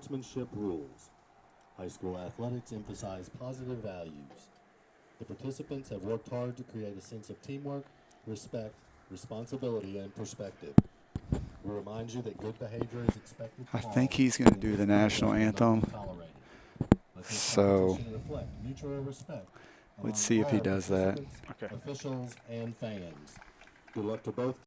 sportsmanship rules. High school athletics emphasize positive values. The participants have worked hard to create a sense of teamwork, respect, responsibility, and perspective. We remind you that good behavior is expected. I think he's going to do the national anthem. So let's see if he does that. Okay. Officials and fans. Good luck to both.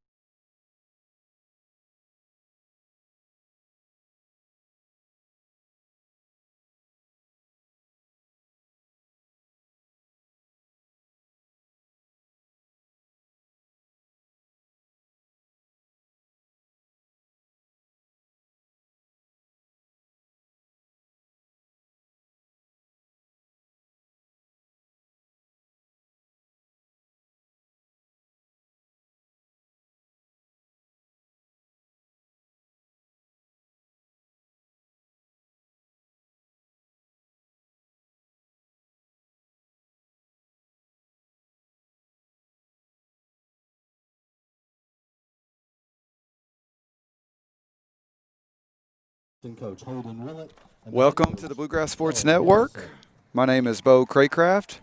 Welcome to the Bluegrass Sports Network. My name is Bo Craycraft.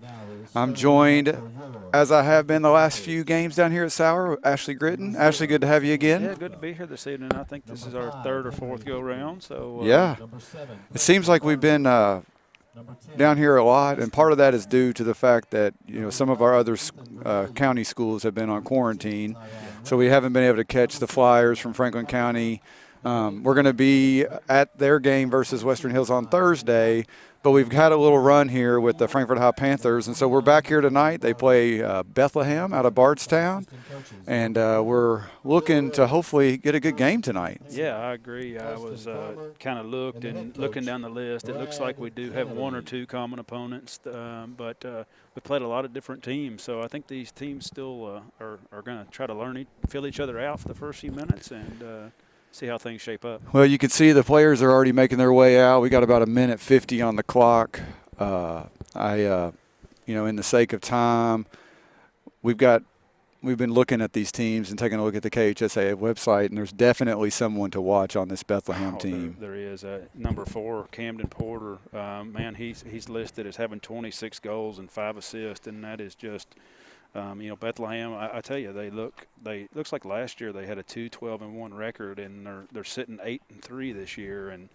I'm joined, as I have been the last few games down here at Sower, Ashley Gritton. Ashley, good to have you again. Yeah, good to be here this evening. I think this is our third or fourth go-round. So yeah, it seems like we've been down here a lot, and part of that is due to the fact that some of our other county schools have been on quarantine, so we haven't been able to catch the Flyers from Franklin County. We're going to be at their game versus Western Hills on Thursday, but we've had a little run here with the Frankfort High Panthers, and so we're back here tonight. They play Bethlehem out of Bardstown, and we're looking to hopefully get a good game tonight. Yeah, I agree. I was kind of looking down the list. It looks like we do have one or two common opponents, but we played a lot of different teams, so I think these teams still are going to try to feel each other out for the first few minutes and see how things shape up. Well, you can see the players are already making their way out. We got about 1:50 on the clock. In the sake of time, we've been looking at these teams and taking a look at the KHSA website, and there's definitely someone to watch on this Bethlehem team. There is. Number 4, Camden Porter. Man, he's listed as having 26 goals and 5 assists, and that is just Bethlehem, I tell you, looks like last year they had a 2-12-1 record, and they're sitting 8-3 this year. And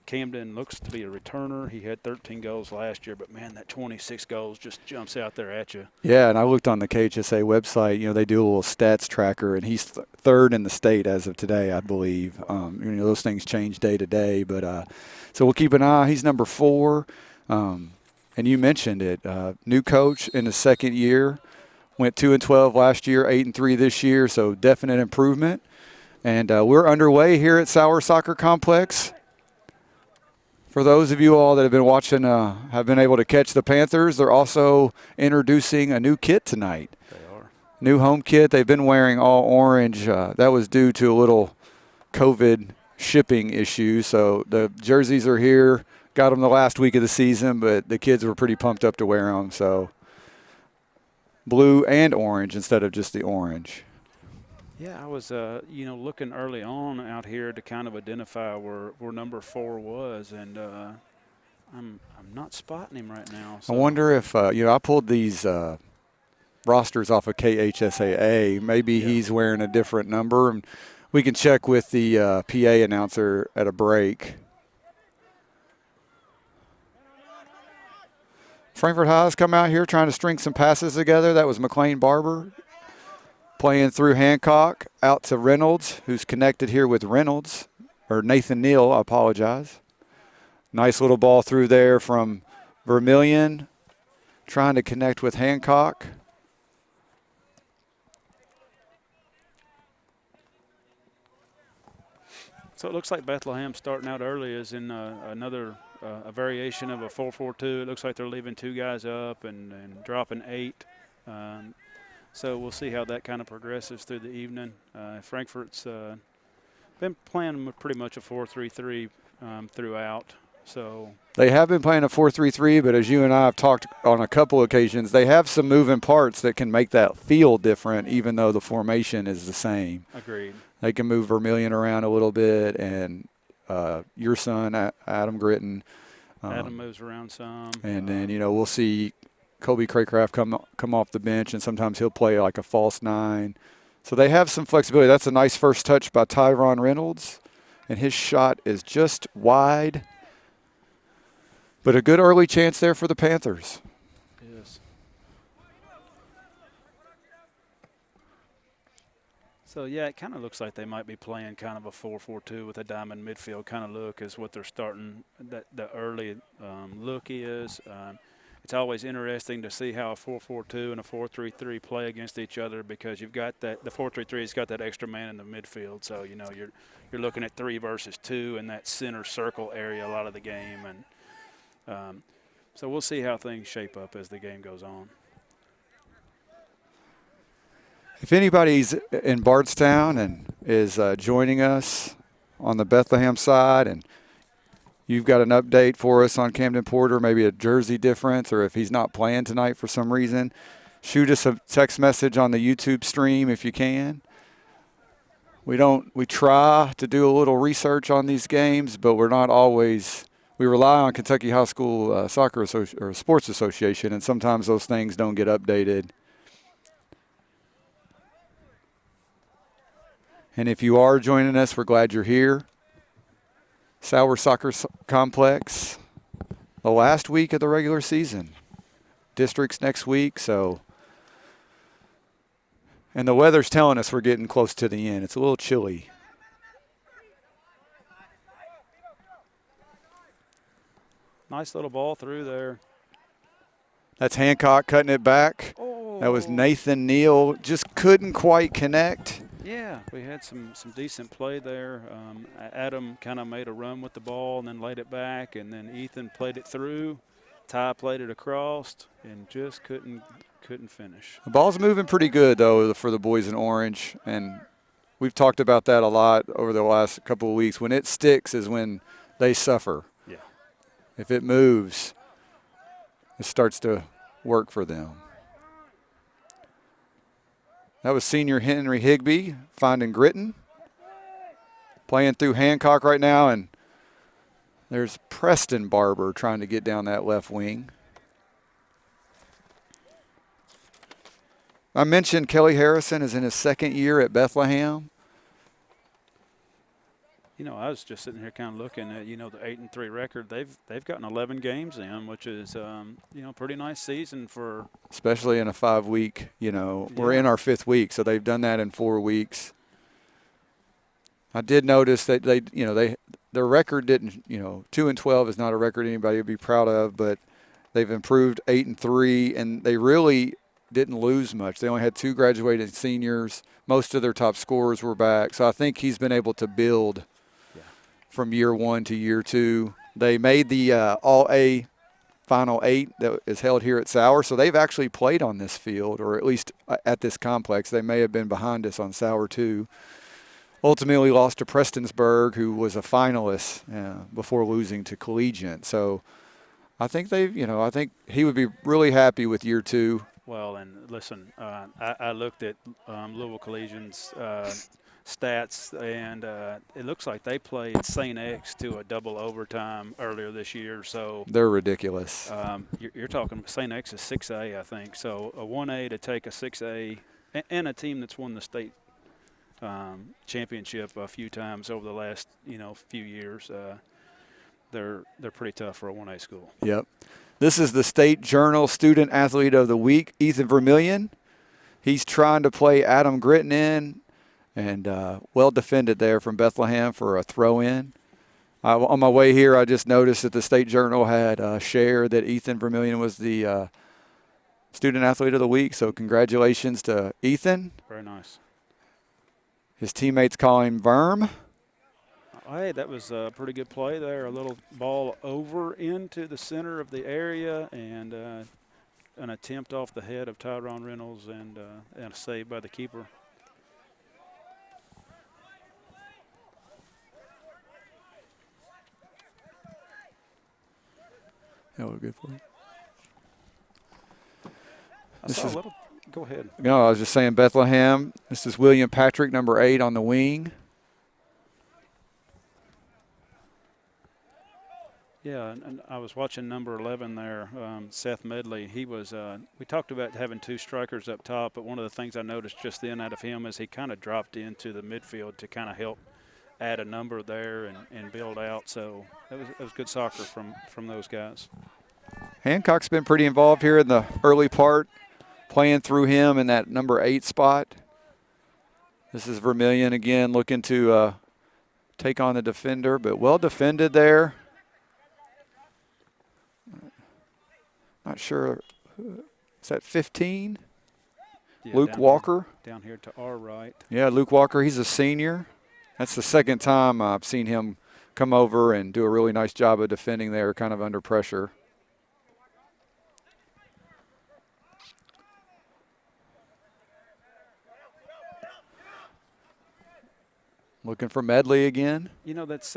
Camden looks to be a returner. He had 13 goals last year, but man, that 26 goals just jumps out there at you. Yeah, and I looked on the KHSA website. They do a little stats tracker, and he's third in the state as of today, I believe. Those things change day to day, but so we'll keep an eye. He's number 4, and you mentioned it. New coach in his second year. Went 2-12 last year, 8-3 this year, so definite improvement. And we're underway here at Sower Soccer Complex. For those of you all that have been watching, have been able to catch the Panthers, they're also introducing a new kit tonight. They are. New home kit. They've been wearing all orange. That was due to a little COVID shipping issue. So the jerseys are here. Got them the last week of the season, but the kids were pretty pumped up to wear them. So blue and orange instead of just the orange. Yeah, I was, looking early on out here to kind of identify where number 4 was, and I'm not spotting him right now. So. I wonder if I pulled these rosters off of KHSAA. Maybe he's wearing a different number, and we can check with the PA announcer at a break. Frankfort High's come out here trying to string some passes together. That was McLean Barber playing through Hancock out to Reynolds, who's connected here with Nathan Neal, I apologize. Nice little ball through there from Vermillion, trying to connect with Hancock. So it looks like Bethlehem starting out early is in another a variation of a 4-4-2. It looks like they're leaving 2 guys up and dropping 8. So we'll see how that kind of progresses through the evening. Frankfort's been playing pretty much a 4-3-3 throughout. So they have been playing a 4-3-3, but as you and I have talked on a couple occasions, they have some moving parts that can make that feel different, even though the formation is the same. Agreed. They can move Vermillion around a little bit, and your son, Adam Gritton. Adam moves around some. And then, we'll see Kobe Craycraft come off the bench, and sometimes he'll play like a false 9. So they have some flexibility. That's a nice first touch by Tyron Reynolds, and his shot is just wide. But a good early chance there for the Panthers. Yes. So, yeah, it kind of looks like they might be playing kind of a 4-4-2 with a diamond midfield kind of look is what they're starting. The early look is. It's always interesting to see how a 4-4-2 and a 4-3-3 play against each other because you've got that – the 4-3-3 has got that extra man in the midfield. So, you're looking at 3 versus 2 in that center circle area a lot of the game. And so we'll see how things shape up as the game goes on. If anybody's in Bardstown and is joining us on the Bethlehem side and you've got an update for us on Camden Porter, maybe a jersey difference, or if he's not playing tonight for some reason, shoot us a text message on the YouTube stream if you can. We try to do a little research on these games, but we're not always – we rely on Kentucky High School Soccer or Sports Association, and sometimes those things don't get updated. And if you are joining us, we're glad you're here. Sower Soccer Complex, the last week of the regular season. Districts next week, so. And the weather's telling us we're getting close to the end. It's a little chilly. Nice little ball through there. That's Hancock cutting it back. Oh. That was Nathan Neal. Just couldn't quite connect. Yeah, we had some decent play there. Adam kind of made a run with the ball and then laid it back, and then Ethan played it through. Ty played it across and just couldn't finish. The ball's moving pretty good, though, for the boys in orange, and we've talked about that a lot over the last couple of weeks. When it sticks is when they suffer. Yeah. If it moves, it starts to work for them. That was senior Henry Higbee finding Gritton. Playing through Hancock right now, and there's Preston Barber trying to get down that left wing. I mentioned Kelly Harrison is in his second year at Bethlehem. I was just sitting here kind of looking at, the 8-3 record. They've gotten 11 games in, which is, pretty nice season for. Especially in a 5-week, we're in our 5th week, so they've done that in 4 weeks. I did notice that their record didn't, 2-12 is not a record anybody would be proud of, but they've improved 8-3, and they really didn't lose much. They only had 2 graduated seniors. Most of their top scorers were back, so I think he's been able to build from year 1 to year 2. They made the All-A Final 8 that is held here at Sower, so they've actually played on this field, or at least at this complex. They may have been behind us on Sower 2. Ultimately lost to Prestonsburg, who was a finalist before losing to Collegiate. So I think I think he would be really happy with year 2. Well, and listen, I looked at Louisville Collegiate's stats, and it looks like they played St. X to a double overtime earlier this year. So they're ridiculous. You're talking St. X is 6A, I think. So a 1A to take a 6A, and a team that's won the state championship a few times over the last few years. They're pretty tough for a 1A school. Yep. This is the State Journal Student Athlete of the Week, Ethan Vermillion. He's trying to play Adam Gritton in, and well defended there from Bethlehem for a throw-in. On my way here, I just noticed that the State Journal had shared that Ethan Vermillion was the Student Athlete of the Week, so congratulations to Ethan. Very nice. His teammates call him Verm. Hey, that was a pretty good play there. A little ball over into the center of the area, and an attempt off the head of Tyron Reynolds, and a save by the keeper. That was good for you. Go ahead. No, I was just saying Bethlehem. This is William Patrick, number 8 on the wing. Yeah, and I was watching number 11 there, Seth Medley. He was. We talked about having two strikers up top, but one of the things I noticed just then out of him is he kind of dropped into the midfield to kind of help add a number there and build out. So it was good soccer from those guys. Hancock's been pretty involved here in the early part, playing through him in that number 8 spot. This is Vermillion again looking to take on the defender, but well defended there. Not sure. Is that 15? Yeah, Luke Walker. Down here to our right. Yeah, Luke Walker, he's a senior. That's the second time I've seen him come over and do a really nice job of defending there, kind of under pressure. Looking for Medley again. You know, that's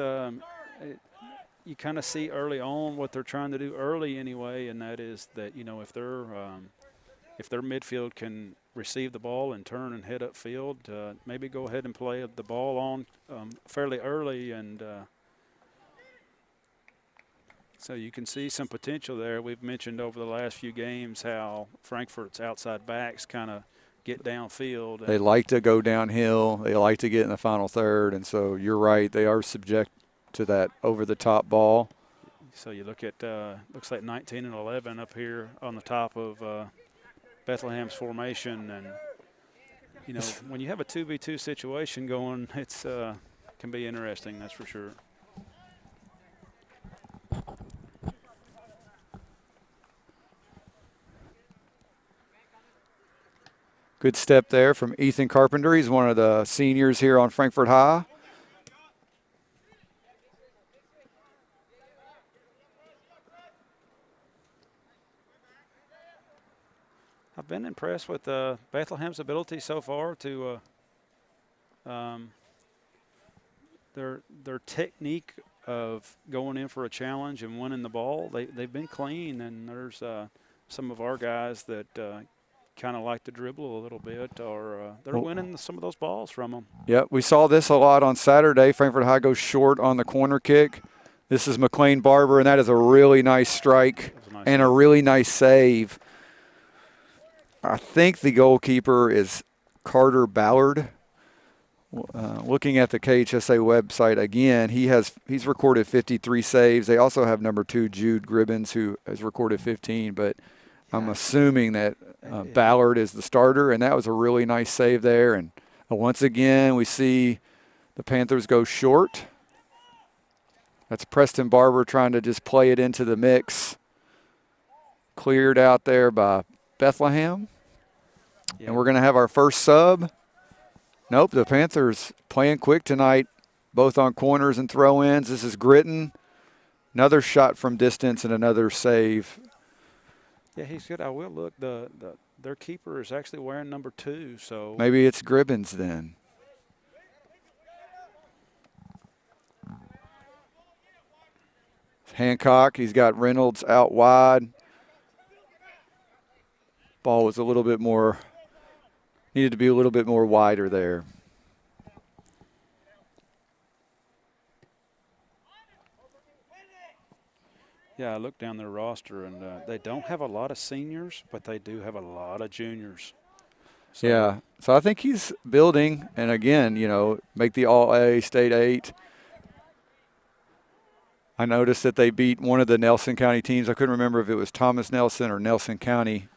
you kind of see early on what they're trying to do early anyway, and that is that, you know, if their midfield can receive the ball and turn and head upfield, maybe go ahead and play the ball on fairly early, and so you can see some potential there. We've mentioned over the last few games how Frankfort's outside backs kind of get downfield. They like to go downhill. They like to get in the final third, and so you're right. They are subject to that over-the-top ball. So you look at looks like 19 and 11 up here on the top of Bethlehem's formation, and you know when you have a 2v2 situation going, it's can be interesting. That's for sure. Good step there from Ethan Carpenter. He's one of the seniors here on Frankfort High. I've been impressed with Bethlehem's ability so far to their technique of going in for a challenge and winning the ball. They've been clean, and there's some of our guys that kind of like to dribble a little bit, or they're winning some of those balls from them. Yep, we saw this a lot on Saturday. Frankfort High goes short on the corner kick. This is McLean Barber, and that is a really nice strike and a really nice save. I think the goalkeeper is Carter Ballard. Looking at the KHSA website again, he's recorded 53 saves. They also have number 2, Jude Gribbins, who has recorded 15, but I'm assuming that Ballard is the starter, and that was a really nice save there. And once again, we see the Panthers go short. That's Preston Barber trying to just play it into the mix. Cleared out there by Bethlehem. Yeah. And we're going to have our first sub. Nope, the Panthers playing quick tonight, both on corners and throw-ins. This is Gritton. Another shot from distance and another save. Yeah, he's good. I will look. Their keeper is actually wearing number 2, so maybe it's Gribbins then. Hancock, he's got Reynolds out wide. Ball was a little bit more, needed to be a little bit more wider there. Yeah, I looked down their roster, and they don't have a lot of seniors, but they do have a lot of juniors. So, yeah, so I think he's building, and again, you know, make the All-A State 8. I noticed that they beat one of the Nelson County teams. I couldn't remember if it was Thomas Nelson or Nelson County.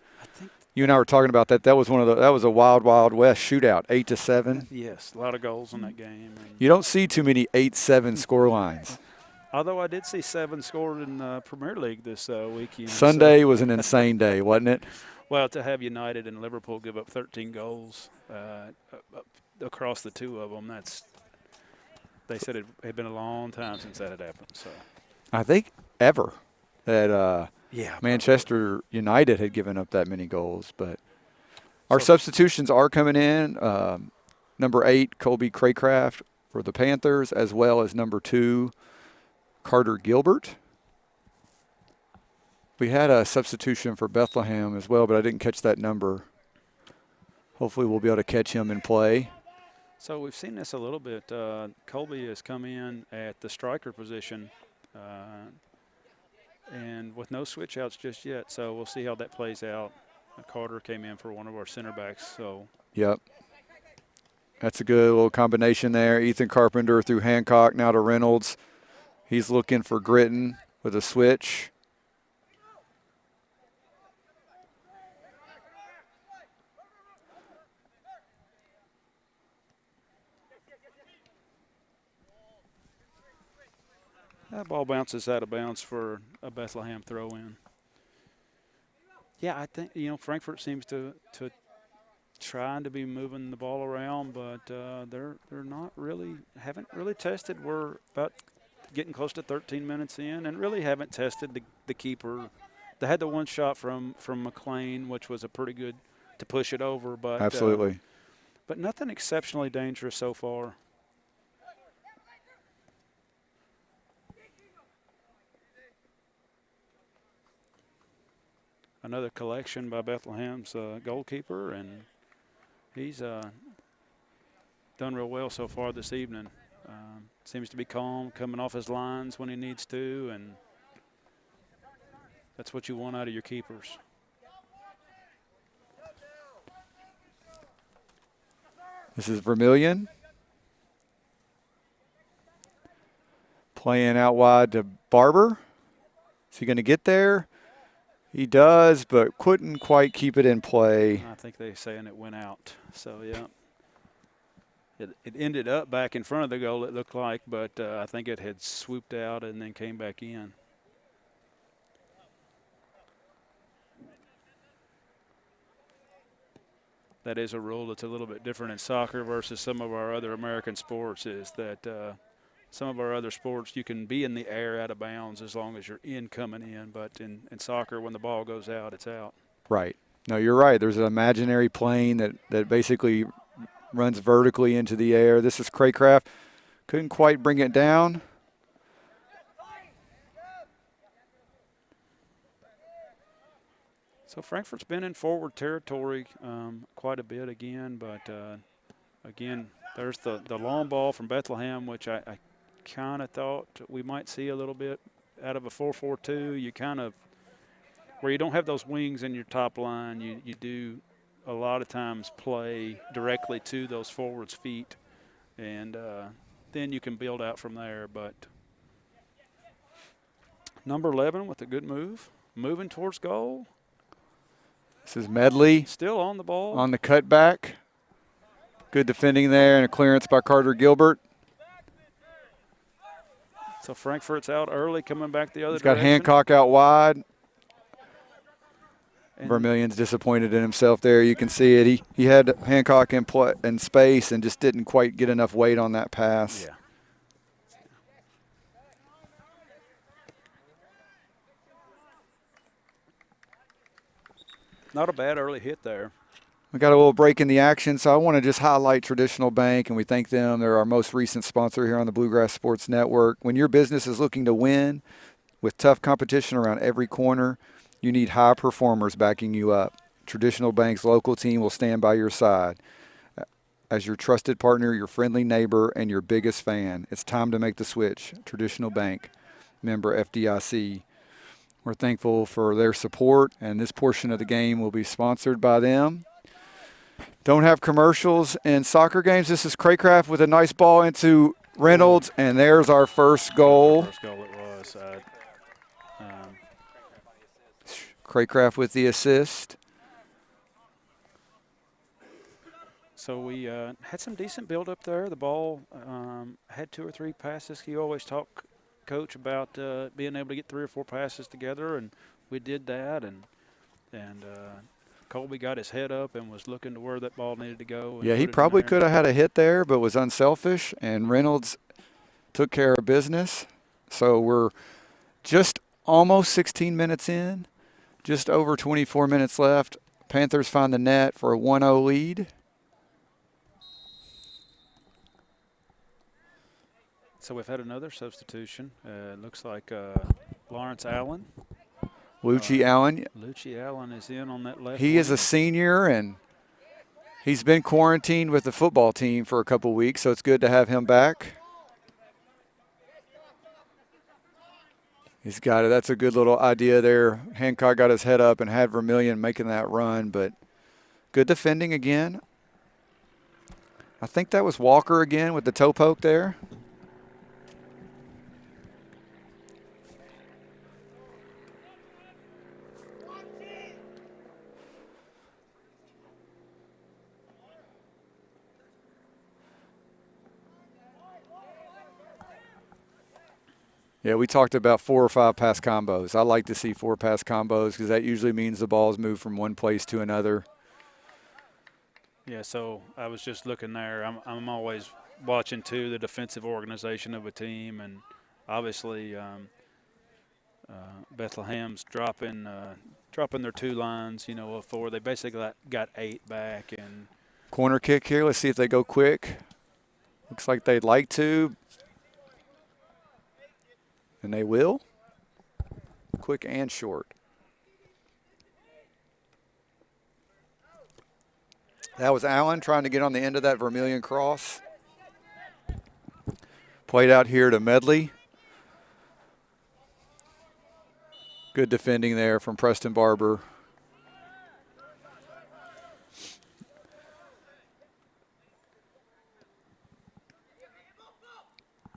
You and I were talking about that. That was that was a wild west shootout, 8-7. Yes, a lot of goals in that game. You don't see too many 8-7 score lines. Although I did see 7 scored in the Premier League this weekend. Sunday was an insane day, wasn't it? Well, to have United and Liverpool give up 13 goals across the 2 of them, they said it had been a long time since that had happened. So I think ever that Manchester United had given up that many goals. But our substitutions are coming in. Number 8, Colby Craycraft for the Panthers, as well as number 2, Carter Gilbert. We had a substitution for Bethlehem as well, but I didn't catch that number. Hopefully we'll be able to catch him in play. So we've seen this a little bit. Colby has come in at the striker position. with no switch outs just yet. So we'll see how that plays out. Carter came in for one of our center backs. So Yep. That's a good little combination there. Ethan Carpenter through Hancock, now to Reynolds. He's looking for Gritton with a switch. that ball bounces out of bounds for a Bethlehem throw-in. Yeah, I think, Frankfort seems to trying to be moving the ball around, but they're not really, haven't really tested. We're about getting close to 13 minutes in and really haven't tested the keeper. They had the one shot from McLean, which was a pretty good to push it over, but Absolutely. But nothing exceptionally dangerous so far. Another collection by Bethlehem's goalkeeper, and he's done real well so far this evening. Seems to be calm, coming off his lines when he needs to, and that's what you want out of your keepers. This is Vermillion. Playing out wide to Barber. Is he going to get there? He does, but couldn't quite keep it in play. I think they're saying it went out. So, yeah. It ended up back in front of the goal, it looked like, but I think it had swooped out and then came back in. That is a rule that's a little bit different in soccer versus some of our other American sports, is that some of our other sports you can be in the air out of bounds as long as you're coming in, but in soccer when the ball goes out, it's out. Right. No, you're right. There's an imaginary plane that basically runs vertically into the air. This is Craycraft. Couldn't quite bring it down. So Frankfort's been in forward territory quite a bit again, but again, there's the long ball from Bethlehem, which I kind of thought we might see a little bit out of a 4-4-2. You kind of, where you don't have those wings in your top line, you do a lot of times play directly to those forwards' feet, and then you can build out from there. But number 11 with a good move, moving towards goal. This is Medley. Still on the ball. On the cutback. Good defending there and a clearance by Carter Gilbert. So Frankfort's out early, coming back the other He's got direction. Hancock out wide. And Vermillion's disappointed in himself there. You can see it. He had Hancock in space and just didn't quite get enough weight on that pass. Yeah. Not a bad early hit there. We got a little break in the action, so I want to just highlight Traditional Bank, and we thank them. They're our most recent sponsor here on the Bluegrass Sports Network. When your business is looking to win with tough competition around every corner, you need high performers backing you up. Traditional Bank's local team will stand by your side. As your trusted partner, your friendly neighbor, and your biggest fan, it's time to make the switch. Traditional Bank, member FDIC. We're thankful for their support, and this portion of the game will be sponsored by them. Don't have commercials in soccer games. This is Craycraft with a nice ball into Reynolds, and there's our first goal. First goal it was. Craycraft with the assist. So we had some decent build up there. The ball had 2 or 3 passes. You always talk, Coach, about being able to get 3 or 4 passes together, and we did that. And Colby got his head up and was looking to where that ball needed to go. Yeah, he probably could have had a hit there, but was unselfish, and Reynolds took care of business. So we're just almost 16 minutes in, just over 24 minutes left. Panthers find the net for a 1-0 lead. So we've had another substitution. It looks like Lawrence Allen. Lucci Allen. Lucci Allen is in on that left. He is a senior, and he's been quarantined with the football team for a couple weeks, so it's good to have him back. He's got it. That's a good little idea there. Hancock got his head up and had Vermillion making that run, but good defending again. I think that was Walker again with the toe poke there. Yeah, we talked about 4 or 5 pass combos. I like to see 4 pass combos because that usually means the ball's moved from one place to another. Yeah, so I was just looking there. I'm always watching, too, the defensive organization of a team. And obviously Bethlehem's dropping their 2 lines, of 4. They basically got 8 back. And corner kick here. Let's see if they go quick. Looks like they'd like to. And they will. Quick and short. That was Allen trying to get on the end of that Vermillion cross. Played out here to Medley. Good defending there from Preston Barber.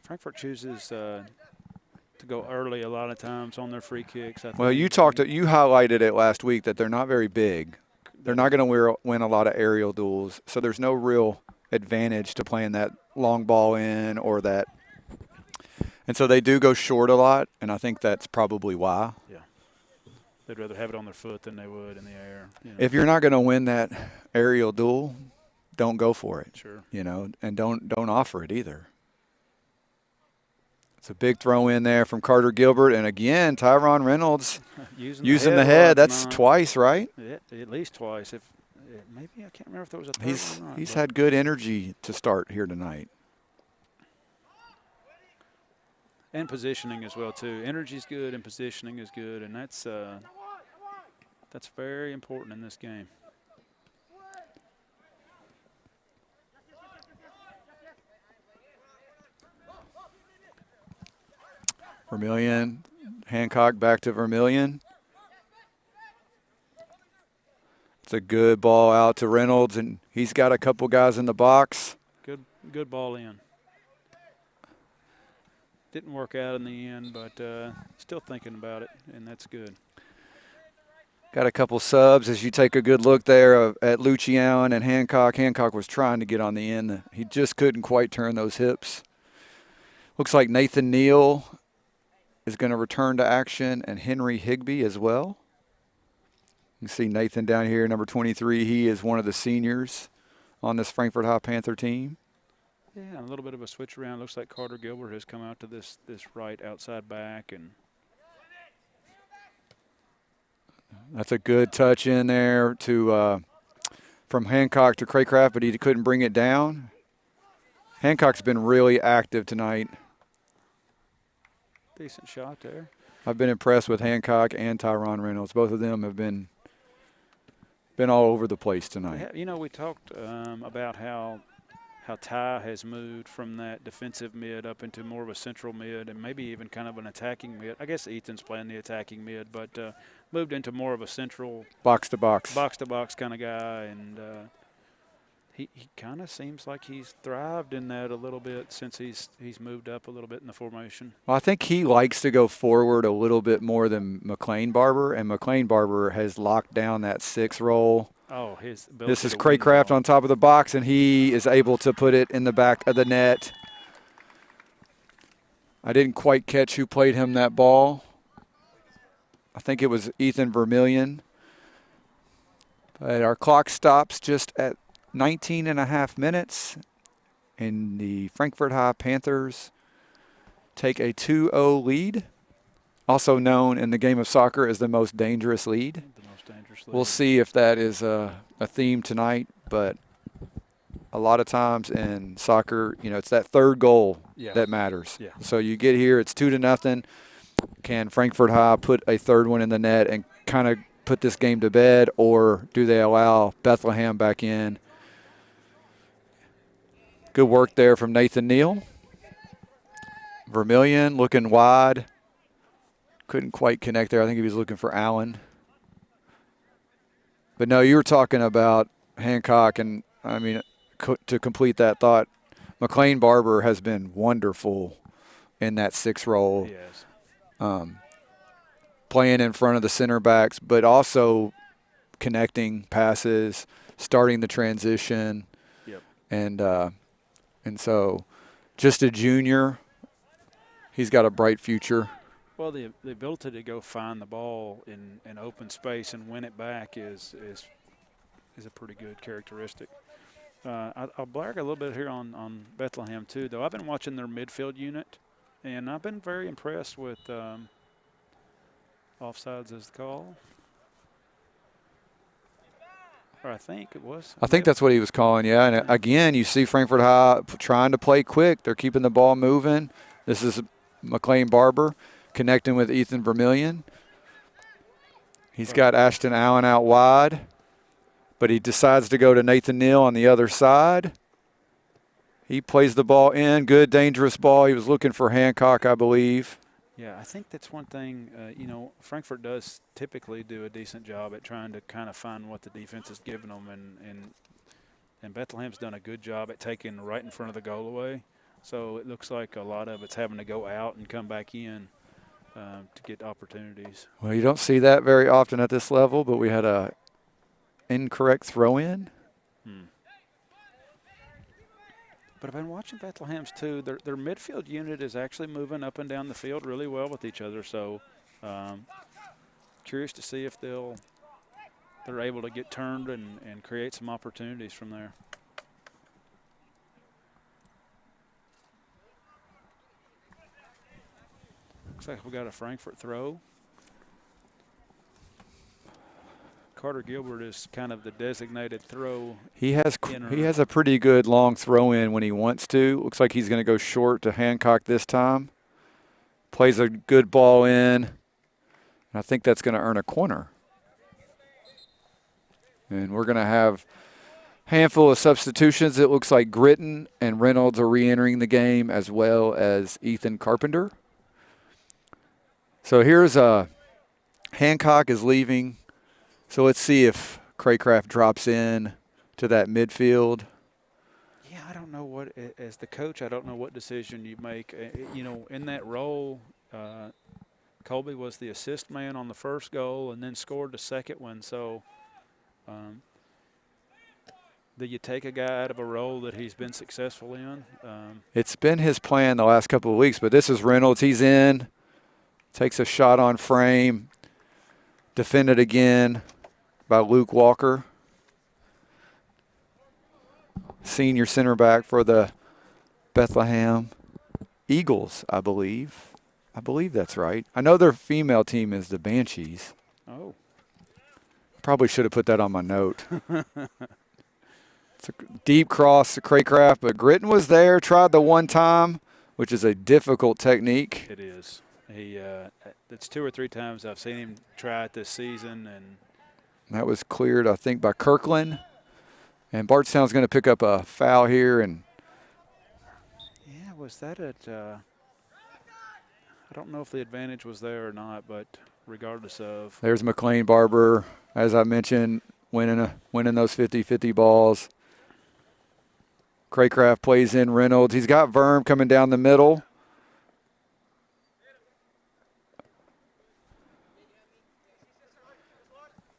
Frankfort chooses to go early a lot of times on their free kicks. Well, you highlighted it last week that they're not very big. They're not going to win a lot of aerial duels, so there's no real advantage to playing that long ball in or that. And so they do go short a lot, and I think that's probably why. Yeah. They'd rather have it on their foot than they would in the air. If you're not going to win that aerial duel, don't go for it. Sure. And don't offer it either. It's a big throw in there from Carter Gilbert. And again, Tyron Reynolds using the head. That's twice, right? Yeah, at least twice. Maybe I can't remember if there was a third one or not. He's had good energy to start here tonight. And positioning as well, too. Energy's good and positioning is good. And that's very important in this game. Vermillion, Hancock back to Vermillion. It's a good ball out to Reynolds, and he's got a couple guys in the box. Good ball in. Didn't work out in the end, but still thinking about it, and that's good. Got a couple subs as you take a good look there at Lucian and Hancock. Hancock was trying to get on the end. He just couldn't quite turn those hips. Looks like Nathan Neal is going to return to action, and Henry Higbee as well. You can see Nathan down here, number 23. He is one of the seniors on this Frankfort High Panther team. Yeah, a little bit of a switch around. Looks like Carter Gilbert has come out to this right outside back. And that's a good touch in there from Hancock to Craycraft, but he couldn't bring it down. Hancock's been really active tonight. Decent shot there. I've been impressed with Hancock and Tyron Reynolds. Both of them have been all over the place tonight. We talked about how Ty has moved from that defensive mid up into more of a central mid and maybe even kind of an attacking mid. I guess Ethan's playing the attacking mid, but moved into more of a central box-to-box kind of guy. And he kind of seems like he's thrived in that a little bit since he's moved up a little bit in the formation. Well, I think he likes to go forward a little bit more than McLean Barber, and McLean Barber has locked down that 6 role. Oh, this is Craycraft on top of the box, and he is able to put it in the back of the net. I didn't quite catch who played him that ball. I think it was Ethan Vermillion. But our clock stops just at 19 and a half minutes, and the Frankfort High Panthers take a 2-0 lead, also known in the game of soccer as the most dangerous lead. We'll see if that is a theme tonight, but a lot of times in soccer, it's that third goal that matters. Yeah. So you get here, it's 2-0. Can Frankfort High put a third one in the net and kind of put this game to bed, or do they allow Bethlehem back in? Good work there from Nathan Neal. Vermillion looking wide. Couldn't quite connect there. I think he was looking for Allen. But no, you were talking about Hancock, and I mean, to complete that thought, McLean Barber has been wonderful in that 6 role. He has. Playing in front of the center backs, but also connecting passes, starting the transition. Yep. And so just a junior, he's got a bright future. Well, the ability to go find the ball in open space and win it back is a pretty good characteristic. I'll brag a little bit here on Bethlehem too, though. I've been watching their midfield unit, and I've been very impressed with offsides is the call. Or I think it was. I think that's what he was calling, yeah. And again, you see Frankfort High trying to play quick. They're keeping the ball moving. This is McLean Barber connecting with Ethan Vermillion. He's got Ashton Allen out wide, but he decides to go to Nathan Neal on the other side. He plays the ball in. Good, dangerous ball. He was looking for Hancock, I believe. Yeah, I think that's one thing, Frankfort does typically do a decent job at trying to kind of find what the defense is giving them, and Bethlehem's done a good job at taking right in front of the goal away. So it looks like a lot of it's having to go out and come back in to get opportunities. Well, you don't see that very often at this level, but we had a incorrect throw-in. But I've been watching Bethlehem's too. Their midfield unit is actually moving up and down the field really well with each other. So curious to see if they're able to get turned and create some opportunities from there. Looks like we got a Frankfort throw. Carter Gilbert is kind of the designated throw. He has a pretty good long throw in when he wants to. Looks like he's going to go short to Hancock this time. Plays a good ball in. And I think that's going to earn a corner. And we're going to have a handful of substitutions. It looks like Gritton and Reynolds are re-entering the game, as well as Ethan Carpenter. So here's Hancock is leaving. So let's see if Craycraft drops in to that midfield. Yeah, I don't know what, as the coach, I don't know what decision you make. In that role, Colby was the assist man on the first goal and then scored the second one. So do you take a guy out of a role that he's been successful in? It's been his plan the last couple of weeks, but this is Reynolds. He's in, takes a shot on frame, defended again by Luke Walker, senior center back for the Bethlehem Eagles, I believe. I believe that's right. I know their female team is the Banshees. Oh. Probably should have put that on my note. It's a deep cross to Craycraft, but Gritton was there, tried the one time, which is a difficult technique. It is. It's 2 or 3 times I've seen him try it this season, and that was cleared, I think, by Kirkland. And Bardstown's going to pick up a foul here. And yeah, was that at I don't know if the advantage was there or not, but regardless of. There's McLean Barber, as I mentioned, winning those 50-50 balls. Craycraft plays in Reynolds. He's got Verm coming down the middle.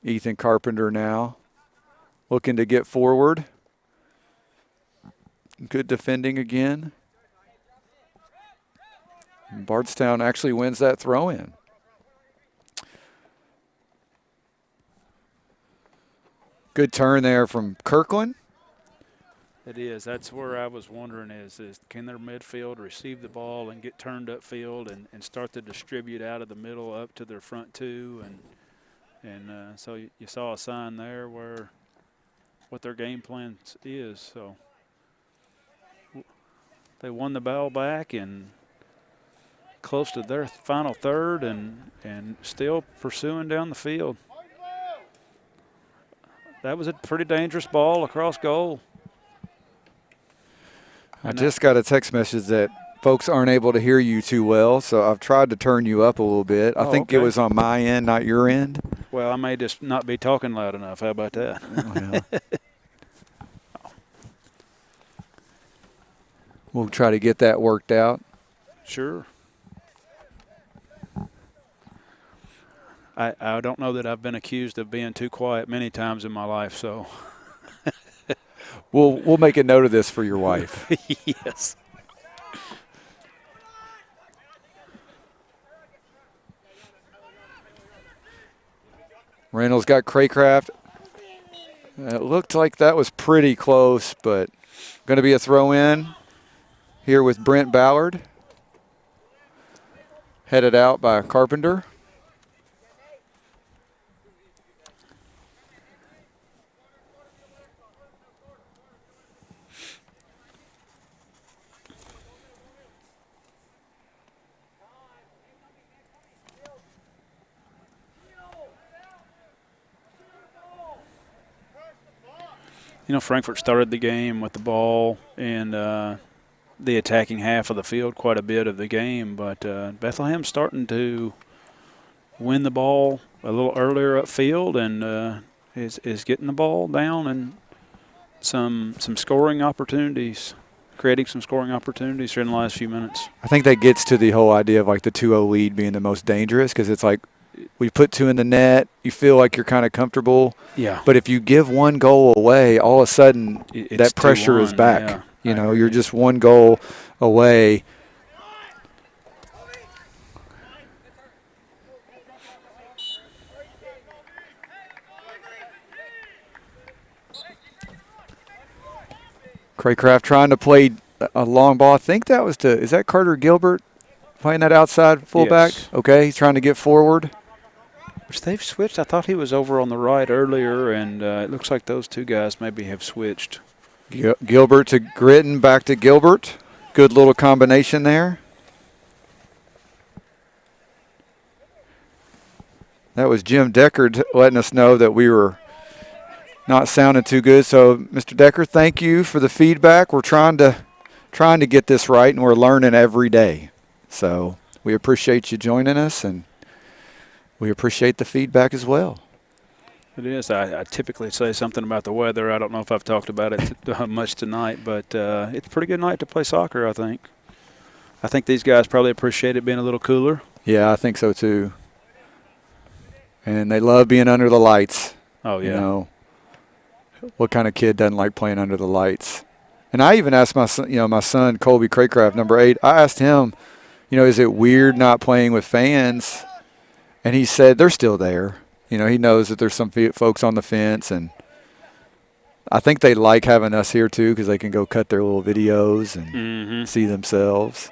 Ethan Carpenter now looking to get forward. Good defending again. And Bardstown actually wins that throw-in. Good turn there from Kirkland. It is. That's where I was wondering is can their midfield receive the ball and get turned upfield and start to distribute out of the middle up to their front two, and so you saw a sign there where what their game plan is. So they won the ball back and close to their final third and still pursuing down the field. That was a pretty dangerous ball across goal. I just got a text message that folks aren't able to hear you too well, so I've tried to turn you up a little bit. I think okay. it was on my end, not your end. Well, I may just not be talking loud enough. How about that? Well, we'll try to get that worked out. Sure. I don't know that I've been accused of being too quiet many times in my life, so. We'll make a note of this for your wife. Yes. Reynolds got Craycraft. It looked like that was pretty close, but going to be a throw-in here with Brent Ballard. Headed out by Carpenter. You know, Frankfort started the game with the ball in the attacking half of the field quite a bit of the game, but Bethlehem's starting to win the ball a little earlier upfield and is getting the ball down and some scoring opportunities, creating some scoring opportunities here in the last few minutes. I think that gets to the whole idea of like the 2-0 lead being the most dangerous, because it's like we put 2 in the net, you feel like you're kind of comfortable. Yeah. But if you give 1 goal away, all of a sudden that pressure 2-1, is back. Yeah, you know, you're just 1 goal away. Craycraft trying to play a long ball. I think that was is that Carter Gilbert playing that outside fullback? Yes. Okay, he's trying to get forward. Which they've switched. I thought he was over on the right earlier, and it looks like those 2 guys maybe have switched. Gilbert to Gritton, back to Gilbert. Good little combination there. That was Jim Decker letting us know that we were not sounding too good. So, Mr. Decker, thank you for the feedback. We're trying to get this right, and we're learning every day. So we appreciate you joining us, and we appreciate the feedback as well. It is. I typically say something about the weather. I don't know if I've talked about it much tonight, but it's a pretty good night to play soccer, I think. I think these guys probably appreciate it being a little cooler. Yeah, I think so too. And they love being under the lights. Oh, yeah. You know, what kind of kid doesn't like playing under the lights? And I even asked my son, Colby Craycraft, number 8, I asked him, is it weird not playing with fans? And he said they're still there. He knows that there's some folks on the fence, and I think they like having us here too because they can go cut their little videos and see themselves.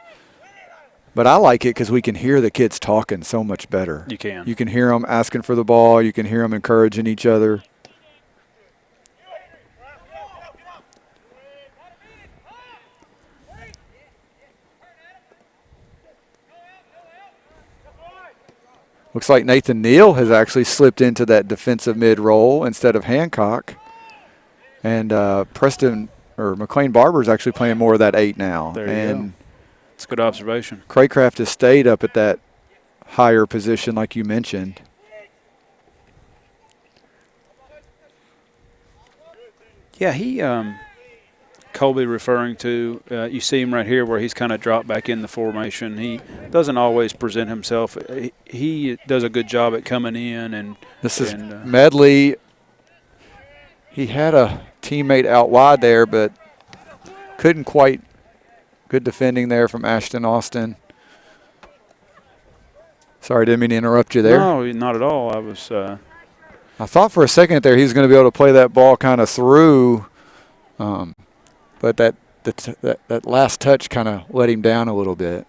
But I like it because we can hear the kids talking so much better. You can. You can hear them asking for the ball. You can hear them encouraging each other. Looks like Nathan Neal has actually slipped into that defensive mid role instead of Hancock. And McLean Barber is actually playing more of that 8 now. There you go. It's a good observation. Craycraft has stayed up at that higher position like you mentioned. Yeah, Colby referring to, you see him right here where he's kind of dropped back in the formation. He doesn't always present himself. He does a good job at coming in. This is Medley. He had a teammate out wide there, but couldn't quite. Good defending there from Ashton Austin. Sorry, didn't mean to interrupt you there. No, not at all. I thought for a second there he was going to be able to play that ball kind of through, but that last touch kind of let him down a little bit.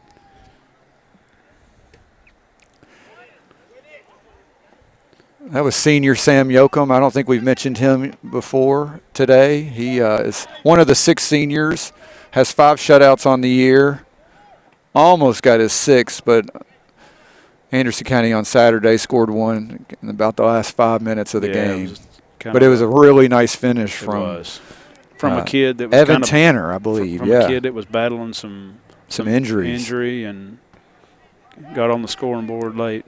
That was senior Sam Yoakum. I don't think we've mentioned him before today. He is one of the 6 seniors, has 5 shutouts on the year. Almost got his 6th, but Anderson County on Saturday scored 1 in about the last 5 minutes of the game. But it was a really nice finish from a kid that was Evan Tanner, I believe. From a kid that was battling some some injuries. Injury and got on the scoring board late.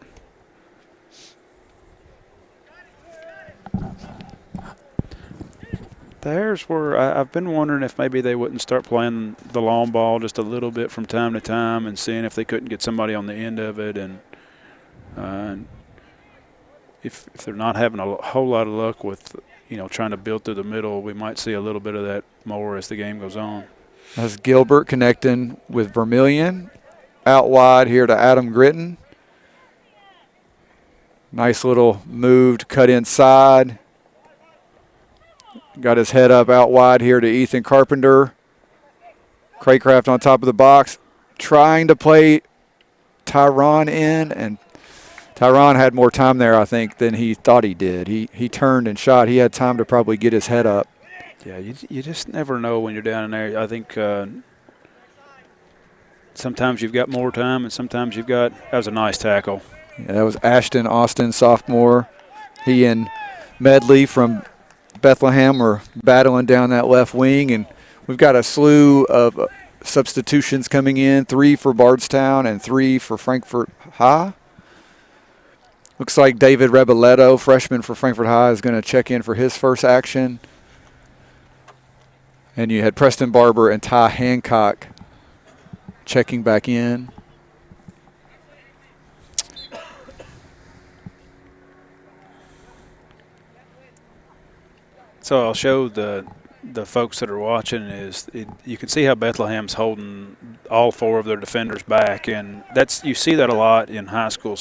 There's where I've been wondering if maybe they wouldn't start playing the long ball just a little bit from time to time and seeing if they couldn't get somebody on the end of it. And if they're not having a whole lot of luck with, trying to build through the middle, we might see a little bit of that more as the game goes on. As Gilbert connecting with Vermillion. Out wide here to Adam Gritton. Nice little moved cut inside. Got his head up out wide here to Ethan Carpenter. Craycraft on top of the box. Trying to play Tyron in, and Tyron had more time there, I think, than he thought he did. He turned and shot. He had time to probably get his head up. Yeah, you just never know when you're down in there. I think sometimes you've got more time and sometimes you've got – that was a nice tackle. Yeah, that was Ashton Austin, sophomore. He and Medley from Bethlehem are battling down that left wing, and we've got a slew of substitutions coming in, 3 for Bardstown and 3 for Frankfort High. Looks like David Reboletto, freshman for Frankfort High, is going to check in for his first action. And you had Preston Barber and Ty Hancock checking back in. So I'll show the folks that are watching you can see how Bethlehem's holding all 4 of their defenders back, and you see that a lot in high school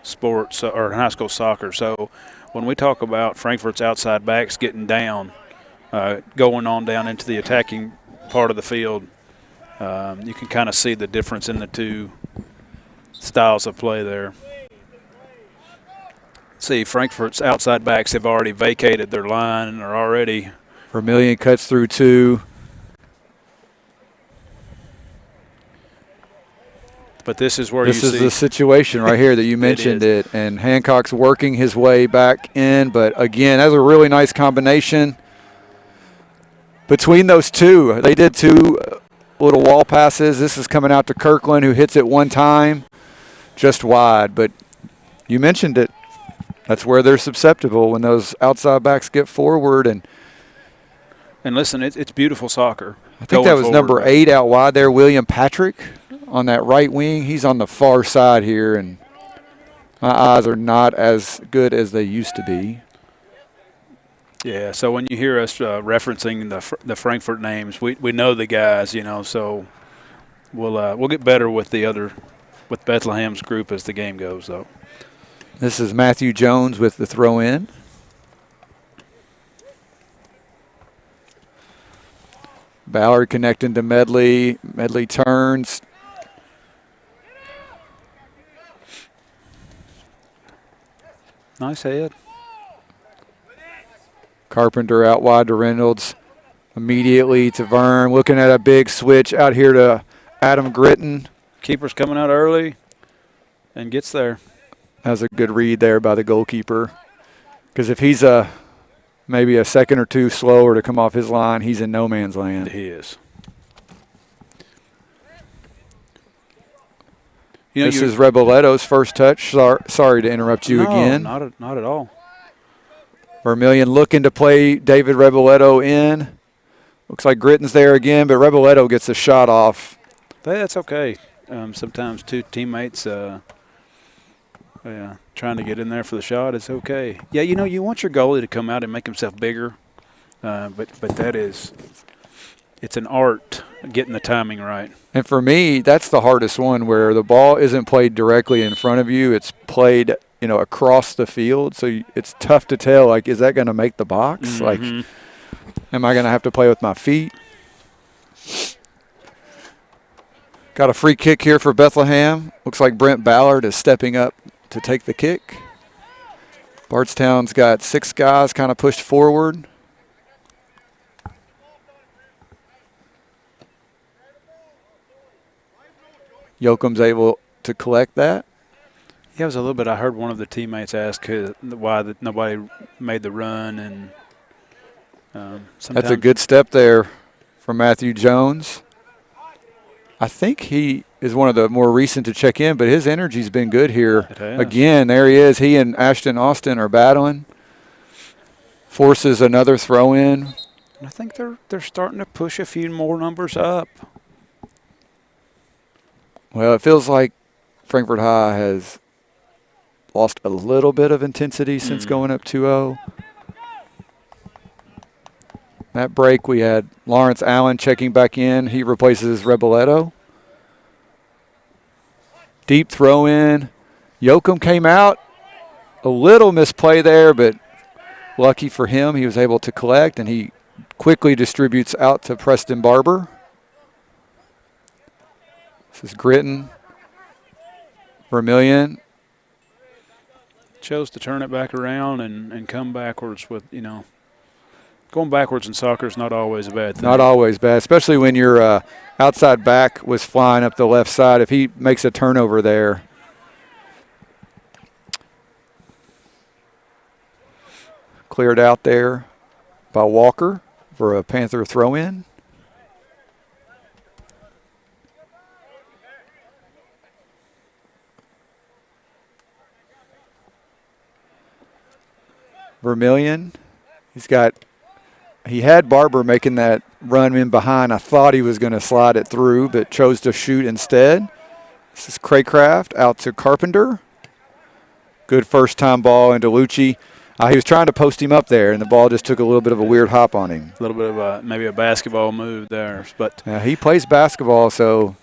sports or high school soccer. So when we talk about Frankfort's outside backs getting down, going on down into the attacking part of the field, you can kind of see the difference in the 2 styles of play there. See, Frankfort's outside backs have already vacated their line and are already – Vermillion cuts through 2. But this is where this is the situation right here that you mentioned it. And Hancock's working his way back in. But, again, that's a really nice combination between those 2. They did 2 little wall passes. This is coming out to Kirkland, who hits it one time just wide. But you mentioned it. That's where they're susceptible when those outside backs get forward. And listen, it's beautiful soccer. I think that was number 8 out wide there, William Patrick, on that right wing. He's on the far side here, and my eyes are not as good as they used to be. Yeah, so when you hear us referencing the Frankfort names, we know the guys, so we'll get better with Bethlehem's group as the game goes, though. This is Matthew Jones with the throw-in. Ballard connecting to Medley. Medley turns. Nice head. Carpenter out wide to Reynolds. Immediately to Vern. Looking at a big switch out here to Adam Gritton. Keeper's coming out early and gets there. That's a good read there by the goalkeeper. Because if he's maybe a second or 2 slower to come off his line, he's in no man's land. He is. This is Reboletto's first touch. Sorry to interrupt you again. Not at all. Vermillion looking to play David Reboletto in. Looks like Gritton's there again, but Reboletto gets a shot off. That's okay. Sometimes 2 teammates trying to get in there for the shot is okay. Yeah, you want your goalie to come out and make himself bigger, but it's an art getting the timing right. And for me, that's the hardest one, where the ball isn't played directly in front of you. It's played, across the field. So it's tough to tell, like, is that going to make the box? Mm-hmm. Like, am I going to have to play with my feet? Got a free kick here for Bethlehem. Looks like Brent Ballard is stepping up to take the kick. Bardstown's got 6 guys kind of pushed forward. Yoakum's able to collect that. Yeah, it was a little bit. I heard one of the teammates ask why nobody made the run, and that's a good step there from Matthew Jones. I think he is one of the more recent to check in, but his energy's been good here. It has. Again, there he is. He and Ashton Austin are battling. Forces another throw in. I think they're starting to push a few more numbers up. Well, it feels like Frankfort High has lost a little bit of intensity since going up 2-0. That break, we had Lawrence Allen checking back in. He replaces Reboletto. Deep throw in. Yoakum came out. A little misplay there, but lucky for him, he was able to collect, and he quickly distributes out to Preston Barber. This is Gritton. Vermillion. Chose to turn it back around and come backwards with, going backwards in soccer is not always a bad thing. Not always bad, especially when your outside back was flying up the left side. If he makes a turnover there. Cleared out there by Walker for a Panther throw-in. Vermillion, he had Barber making that run in behind. I thought he was going to slide it through, but chose to shoot instead. This is Craycraft out to Carpenter. Good first-time ball into Lucci. He was trying to post him up there, and the ball just took a little bit of a weird hop on him. A little bit of maybe a basketball move there. But he plays basketball, so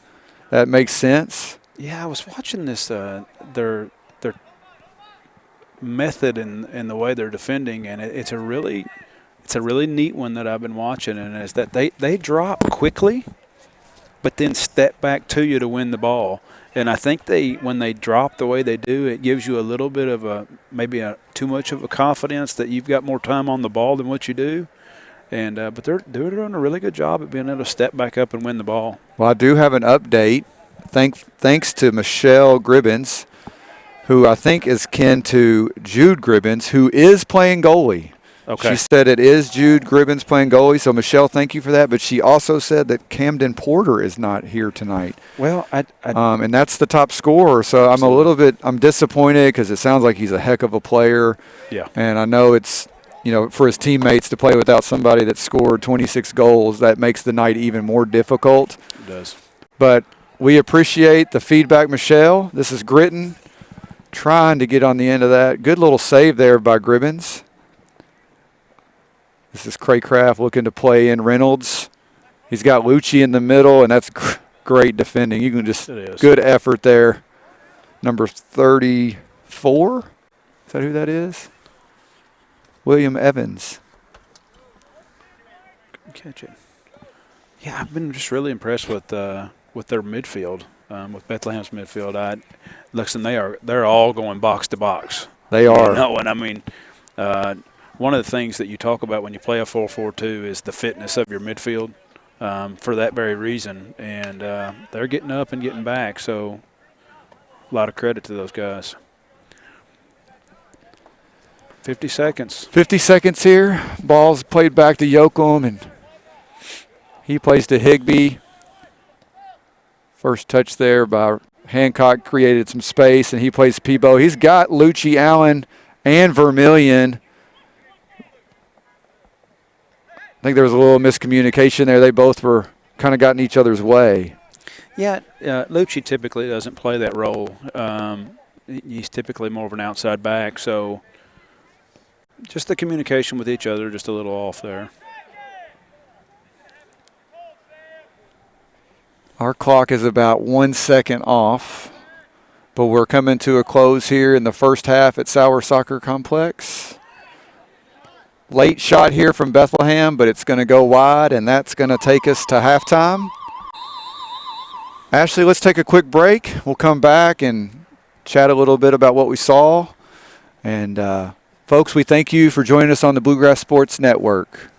that makes sense. Yeah, I was watching this, their method in the way they're defending, and it's a really neat one that I've been watching, and is that they drop quickly but then step back to you to win the ball. And I think when they drop the way they do, it gives you a little bit of maybe too much of a confidence that you've got more time on the ball than what you do. And but they're doing a really good job at being able to step back up and win the ball. Well, I do have an update. Thanks to Michelle Gribbins, who I think is kin to Jude Gribbins, who is playing goalie. Okay. She said it is Jude Gribbins playing goalie. So, Michelle, thank you for that. But she also said that Camden Porter is not here tonight. Well, and that's the top scorer. So I'm disappointed because it sounds like he's a heck of a player. Yeah. And I know it's, for his teammates to play without somebody that scored 26 goals, that makes the night even more difficult. It does. But we appreciate the feedback, Michelle. This is Gritton trying to get on the end of that. Good little save there by Gribbins. This is Craycraft looking to play in Reynolds. He's got Lucci in the middle, and that's great defending. You can good effort there. Number 34. Is that who that is? William Evans. Good catch it. Yeah, I've been just really impressed with their midfield, with Bethlehem's midfield. Listen, they're all going box to box. They are. And I mean, one of the things that you talk about when you play a 4-4-2 is the fitness of your midfield for that very reason. And they're getting up and getting back, so a lot of credit to those guys. 50 seconds. 50 seconds here. Ball's played back to Yoakum, and he plays to Higbee. First touch there by Hancock created some space, and he plays Peebo. He's got Lucci, Allen, and Vermillion. I think there was a little miscommunication there. They both were kind of got in each other's way. Yeah, Lucci typically doesn't play that role. He's typically more of an outside back, so just the communication with each other just a little off there. Our clock is about 1 second off, but we're coming to a close here in the first half at Sower Soccer Complex. Late shot here from Bethlehem, but it's going to go wide, and that's going to take us to halftime. Ashley, let's take a quick break. We'll come back and chat a little bit about what we saw. And, folks, we thank you for joining us on the Bluegrass Sports Network.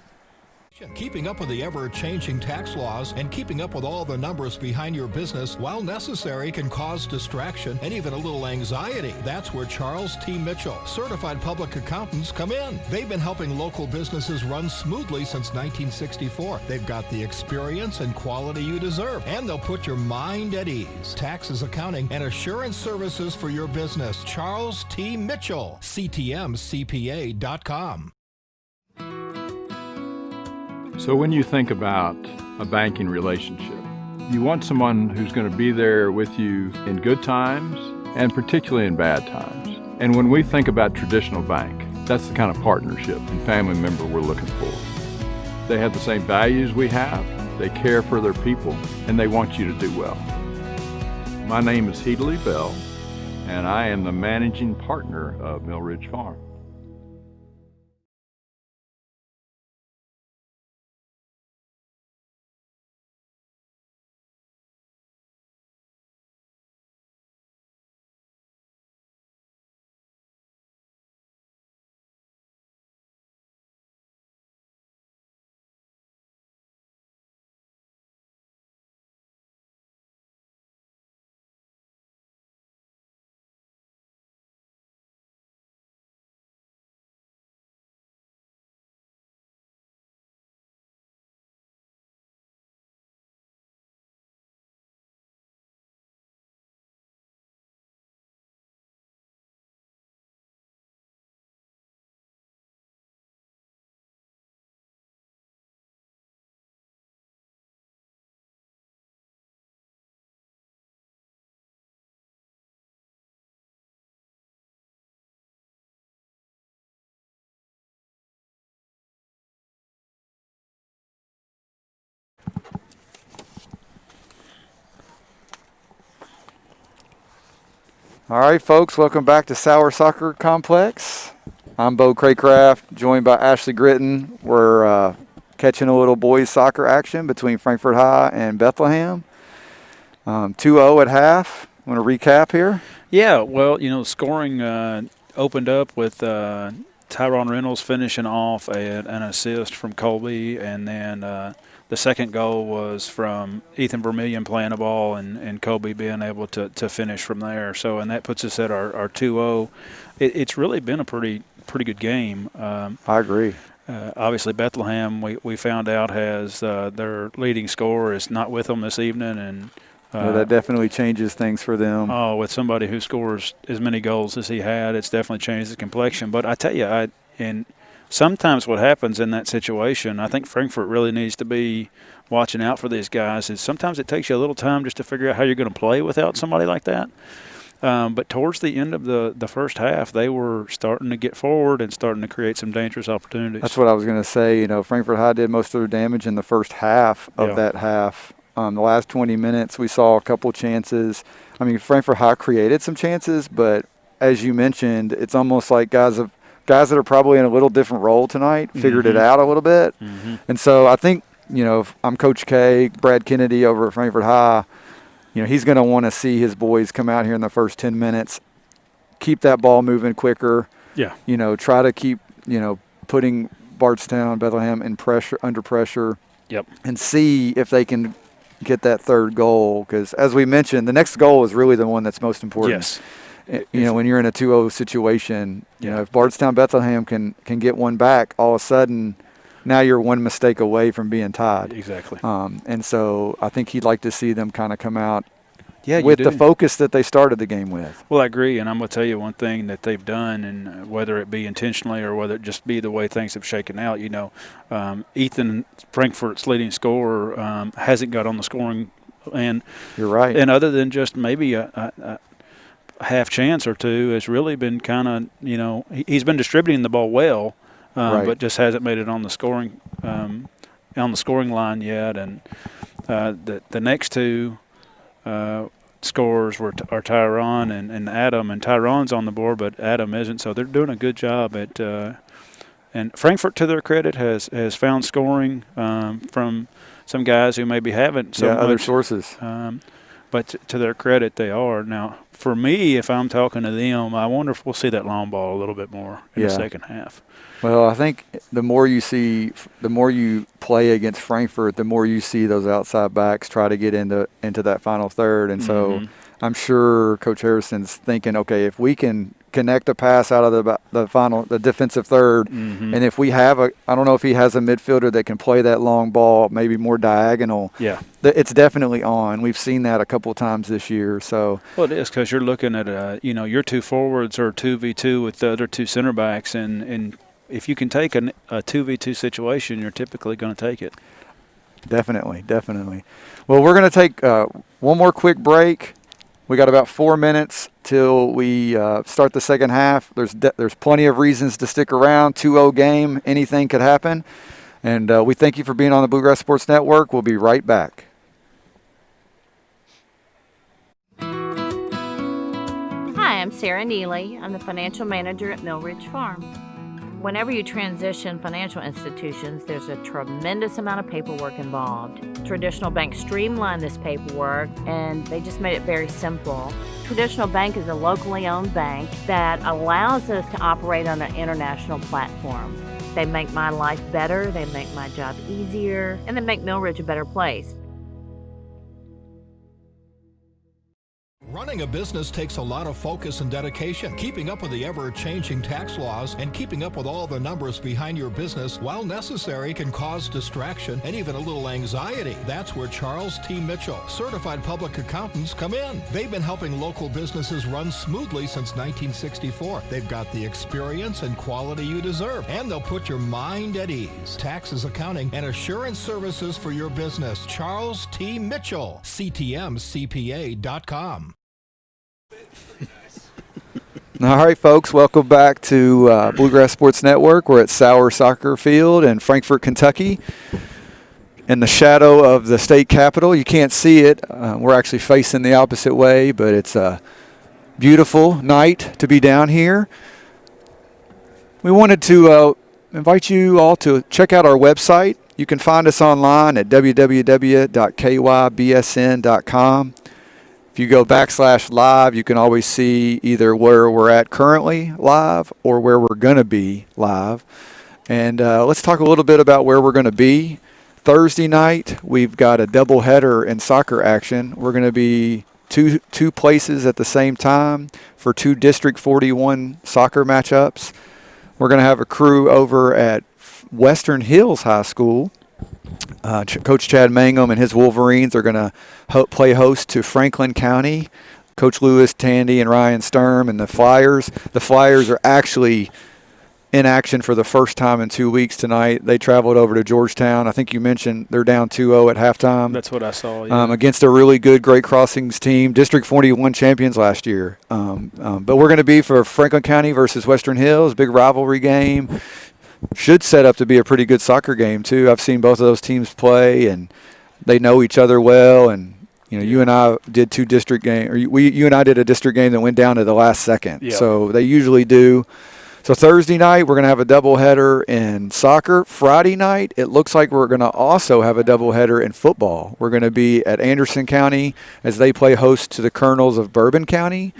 Keeping up with the ever-changing tax laws and keeping up with all the numbers behind your business, while necessary, can cause distraction and even a little anxiety. That's where Charles T. Mitchell, certified public accountants, come in. They've been helping local businesses run smoothly since 1964. They've got the experience and quality you deserve, and they'll put your mind at ease. Taxes, accounting, and assurance services for your business. Charles T. Mitchell, CTMCPA.com. So when you think about a banking relationship, you want someone who's going to be there with you in good times and particularly in bad times. And when we think about traditional bank, that's the kind of partnership and family member we're looking for. They have the same values we have, they care for their people, and they want you to do well. My name is Heedley Bell, and I am the managing partner of Mill Ridge Farm. All right, folks, welcome back to Sower Soccer Complex. I'm Bo Craycraft, joined by Ashley Gritton. We're catching a little boys soccer action between Frankfort High and Bethlehem. 2-0 at half. Want to recap here? Yeah, well, scoring opened up with Tyron Reynolds finishing off an assist from Colby, and then the second goal was from Ethan Vermillion playing a ball and Colby being able to finish from there. So, and that puts us at our 2-0. It's really been a pretty good game. I agree. Obviously, Bethlehem, we found out, has their leading scorer is not with them this evening, and that definitely changes things for them. Oh, with somebody who scores as many goals as he had, it's definitely changed the complexion. But I tell you, and sometimes what happens in that situation, I think Frankfort really needs to be watching out for these guys, is sometimes it takes you a little time just to figure out how you're going to play without somebody like that. But towards the end of the first half, they were starting to get forward and starting to create some dangerous opportunities. That's what I was going to say. Frankfort High did most of their damage in the first half of that half. The last 20 minutes, we saw a couple chances. I mean, Frankfort High created some chances, but as you mentioned, it's almost like guys that are probably in a little different role tonight figured it out a little bit. And so I think, I'm Coach K, Brad Kennedy over at Frankfort High. He's going to want to see his boys come out here in the first 10 minutes, keep that ball moving quicker. Yeah. Try to keep, putting Bardstown, Bethlehem under pressure. Yep. And see if they can get that third goal, because as we mentioned, the next goal is really the one that's most important. Yes. When you're in a 2-0 situation, if Bardstown Bethlehem can get one back, all of a sudden now you're one mistake away from being tied. Exactly. And so I think he'd like to see them kind of come out Yeah, with the focus that they started the game with. Well, I agree, and I'm going to tell you one thing that they've done, and whether it be intentionally or whether it just be the way things have shaken out, you know, Ethan, Frankfort's leading scorer, hasn't got on the scoring end. You're right. And other than just maybe a half chance or two, has really been kind of, you know, he's been distributing the ball well, right. but just hasn't made it on the scoring line yet. And the next two scorers are Tyron and Adam, and Tyron's on the board, but Adam isn't. So they're doing a good job at. And Frankfort, to their credit, has found scoring from some guys who maybe haven't so much. Other sources. But to their credit, they are. Now, for me, if I'm talking to them, I wonder if we'll see that long ball a little bit more in the second half. Well, I think the more you play against Frankfort, the more you see those outside backs try to get into that final third. And so I'm sure Coach Harrison's thinking, okay, if we can connect a pass out of the defensive third, and if we have I don't know if he has a midfielder that can play that long ball, maybe more diagonal. Yeah. It's definitely on. We've seen that a couple of times this year. So well, it is because you're looking at your two forwards or 2v2 with the other two center backs, and if you can take a 2v2 situation, you're typically going to take it. Definitely. Well, we're going to take one more quick break. We got about 4 minutes till we start the second half. There's plenty of reasons to stick around. 2-0 game, anything could happen. And we thank you for being on the Bluegrass Sports Network. We'll be right back. Hi, I'm Sarah Neely. I'm the financial manager at Mill Ridge Farm. Whenever you transition financial institutions, there's a tremendous amount of paperwork involved. Traditional banks streamlined this paperwork, and they just made it very simple. Traditional Bank is a locally owned bank that allows us to operate on an international platform. They make my life better, they make my job easier, and they make Mill Ridge a better place. Running a business takes a lot of focus and dedication. Keeping up with the ever-changing tax laws and keeping up with all the numbers behind your business, while necessary, can cause distraction and even a little anxiety. That's where Charles T. Mitchell, certified public accountants, come in. They've been helping local businesses run smoothly since 1964. They've got the experience and quality you deserve, and they'll put your mind at ease. Taxes, accounting, and assurance services for your business. Charles T. Mitchell, CTMCPA.com. All right, folks, welcome back to Bluegrass Sports Network. We're at Sower Soccer Field in Frankfort, Kentucky, in the shadow of the state capitol. You can't see it. We're actually facing the opposite way, but it's a beautiful night to be down here. We wanted to invite you all to check out our website. You can find us online at www.kybsn.com. If you go /live, you can always see either where we're at currently live or where we're going to be live. And let's talk a little bit about where we're going to be. Thursday night, we've got a doubleheader in soccer action. We're going to be two places at the same time for two District 41 soccer matchups. We're going to have a crew over at Western Hills High School. Coach Chad Mangum and his Wolverines are going to play host to Franklin County. Coach Lewis Tandy and Ryan Sturm and the Flyers. The Flyers are actually in action for the first time in 2 weeks tonight. They traveled over to Georgetown. I think you mentioned they're down 2-0 at halftime. That's what I saw, yeah. Against a really good Great Crossings team. District 41 champions last year. But we're going to be for Franklin County versus Western Hills, big rivalry game. Should set up to be a pretty good soccer game too. I've seen both of those teams play, and they know each other well. And you and I did two district games, or you and I did a district game that went down to the last second. Yep. So they usually do. So Thursday night we're going to have a doubleheader in soccer. Friday night it looks like we're going to also have a doubleheader in football. We're going to be at Anderson County as they play host to the Colonels of Bourbon County.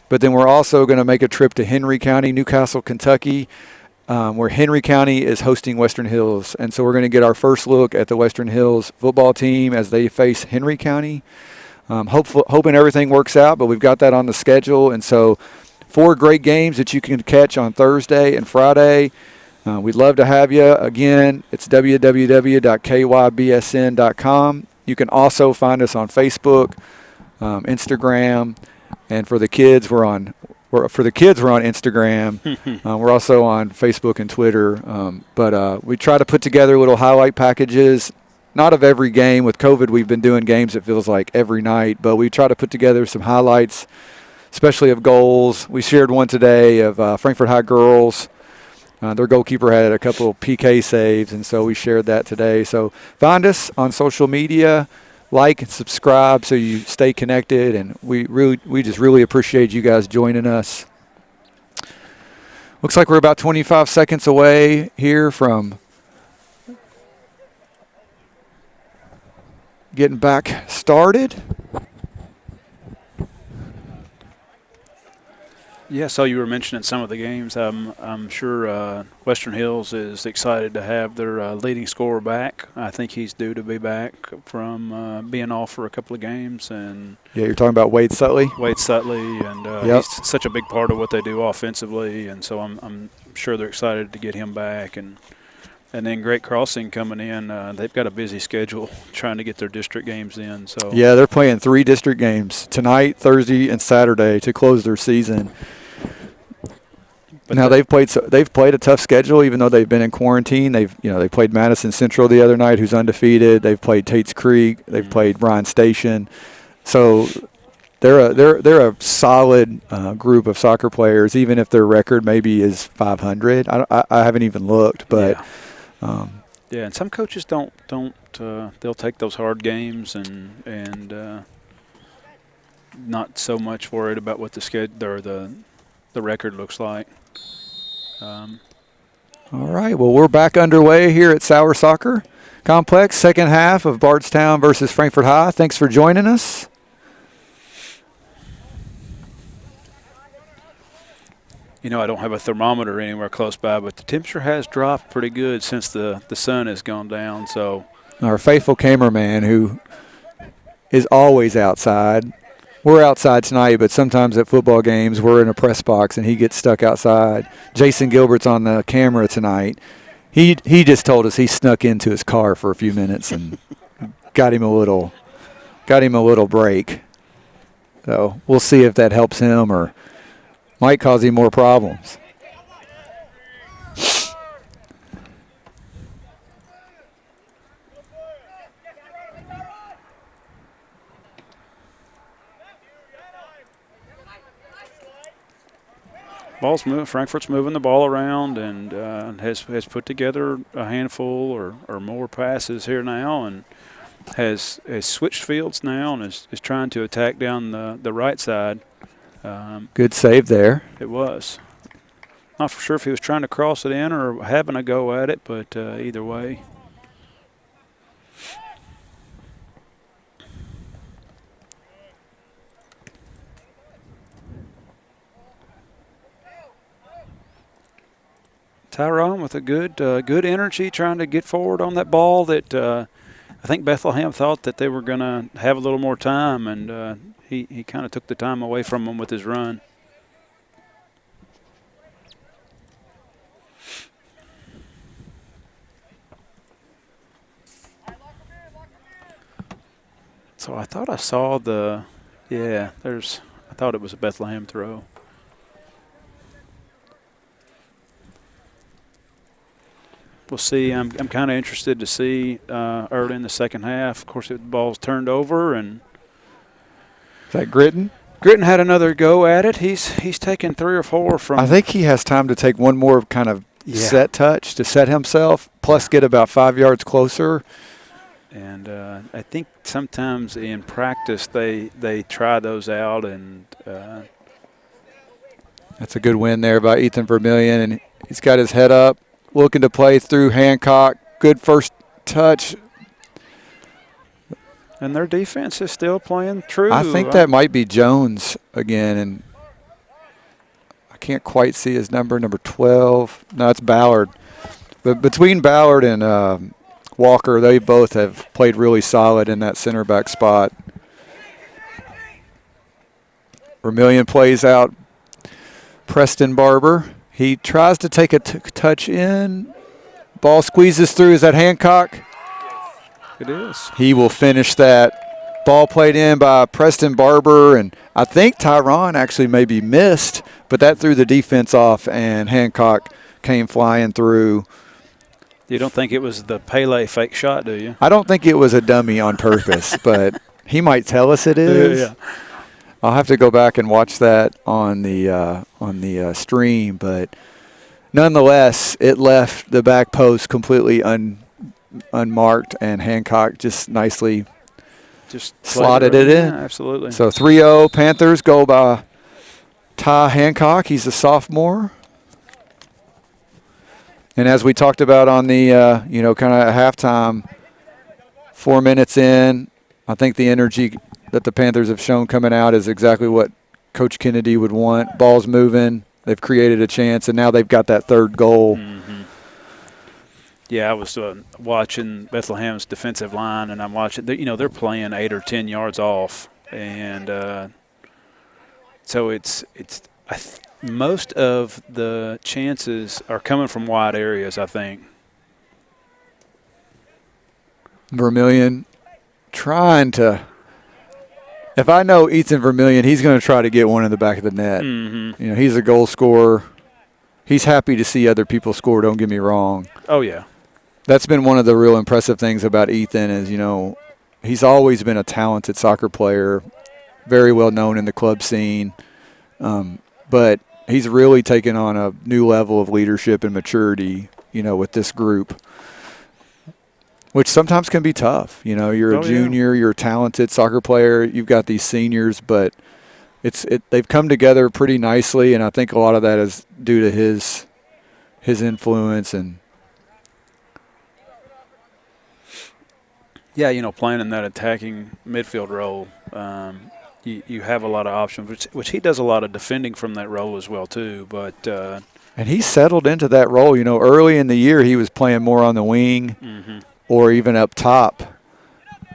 But then we're also going to make a trip to Henry County, Newcastle, Kentucky, where Henry County is hosting Western Hills. And so we're going to get our first look at the Western Hills football team as they face Henry County. Hoping everything works out, but we've got that on the schedule. And so 4 great games that you can catch on Thursday and Friday. We'd love to have you. Again, it's www.kybsn.com. You can also find us on Facebook, Instagram, and for the kids, we're on Instagram. We're also on Facebook and Twitter. But we try to put together little highlight packages, not of every game. With COVID, we've been doing games, it feels like, every night. But we try to put together some highlights, especially of goals. We shared one today of Frankfort High girls. Their goalkeeper had a couple of PK saves, and so we shared that today. So find us on social media. Like and subscribe so you stay connected, and we just really appreciate you guys joining us. Looks like we're about 25 seconds away here from getting back started. Yeah, so you were mentioning some of the games. I'm sure Western Hills is excited to have their leading scorer back. I think he's due to be back from being off for a couple of games. And Yeah, you're talking about Wade Sutley? Wade Sutley, and Yep. he's such a big part of what they do offensively. And so I'm sure they're excited to get him back. And then Great Crossing coming in. They've got a busy schedule trying to get their district games in. So Yeah, they're playing 3 district games tonight, Thursday, and Saturday to close their season. But Now they've played a tough schedule, even though they've been in quarantine. They played Madison Central the other night, who's undefeated. They've played Tate's Creek. They've played Bryan Station. So they're a solid group of soccer players, even if their record maybe is 500. I haven't even looked, but yeah, and some coaches don't they'll take those hard games and not so much worried about what the schedule or the record looks like. All right, well, we're back underway here at Sower Soccer Complex, second half of Bardstown versus Frankfort High. Thanks for joining us. You know, I don't have a thermometer anywhere close by, but the temperature has dropped pretty good since the sun has gone down. So Our faithful cameraman, who is always outside. We're outside tonight, but sometimes at football games we're in a press box and he gets stuck outside. Jason Gilbert's on the camera tonight. He just told us he snuck into his car for a few minutes and got him a little break. So we'll see if that helps him or might cause him more problems. Frankfort's moving the ball around and has put together a handful or more passes here now, and has switched fields now and is trying to attack down the right side. Good save there. It was. Not for sure if he was trying to cross it in or having a go at it, but either way. Tyron with a good energy trying to get forward on that ball that I think Bethlehem thought that they were going to have a little more time, and he kind of took the time away from them with his run. So I thought I saw I thought it was a Bethlehem throw. We'll see. I'm kind of interested to see early in the second half. Of course, the ball's turned over, and Is that Gritton? Gritton had another go at it. He's taken 3 or 4 from. I think he has time to take one more kind of set touch to set himself, plus get about 5 yards closer. And I think sometimes in practice they try those out, and That's a good win there by Ethan Vermillion, and he's got his head up, looking to play through Hancock. Good first touch. and their defense is still playing true. I think that might be Jones again, and I can't quite see his number 12. No, it's Ballard. But between Ballard and Walker, they both have played really solid in that center back spot. Vermillion plays out Preston Barber. He tries to take a touch in. Ball squeezes through. Is that Hancock? It is. He will finish that. Ball played in by Preston Barber, and I think Tyron actually maybe missed, but that threw the defense off, and Hancock came flying through. You don't think it was the Pele fake shot, do you? I don't think it was a dummy on purpose, but he might tell us it is. Yeah. I'll have to go back and watch that on the stream, but nonetheless, it left the back post completely unmarked, and Hancock just nicely slotted it in. Yeah, absolutely. So 3-0 Panthers, goal by Ty Hancock. He's a sophomore. And as we talked about on the, kind of halftime, 4 minutes in, I think the energy that the Panthers have shown coming out is exactly what Coach Kennedy would want. Ball's moving. They've created a chance, and now they've got that third goal. Mm-hmm. Yeah, I was watching Bethlehem's defensive line, and I'm watching. They're playing 8 or 10 yards off, and so most of the chances are coming from wide areas, I think. Vermillion trying to. If I know Ethan Vermillion, he's going to try to get one in the back of the net. Mm-hmm. He's a goal scorer. He's happy to see other people score, don't get me wrong. Oh, yeah. That's been one of the real impressive things about Ethan is, he's always been a talented soccer player, very well known in the club scene. But he's really taken on a new level of leadership and maturity, with this group, which sometimes can be tough. You're a junior, you're a talented soccer player, you've got these seniors, but they've come together pretty nicely, and I think a lot of that is due to his influence and. Yeah, playing in that attacking midfield role, you have a lot of options, which he does a lot of defending from that role as well too. But and he settled into that role. Early in the year he was playing more on the wing mm-hmm. or even up top.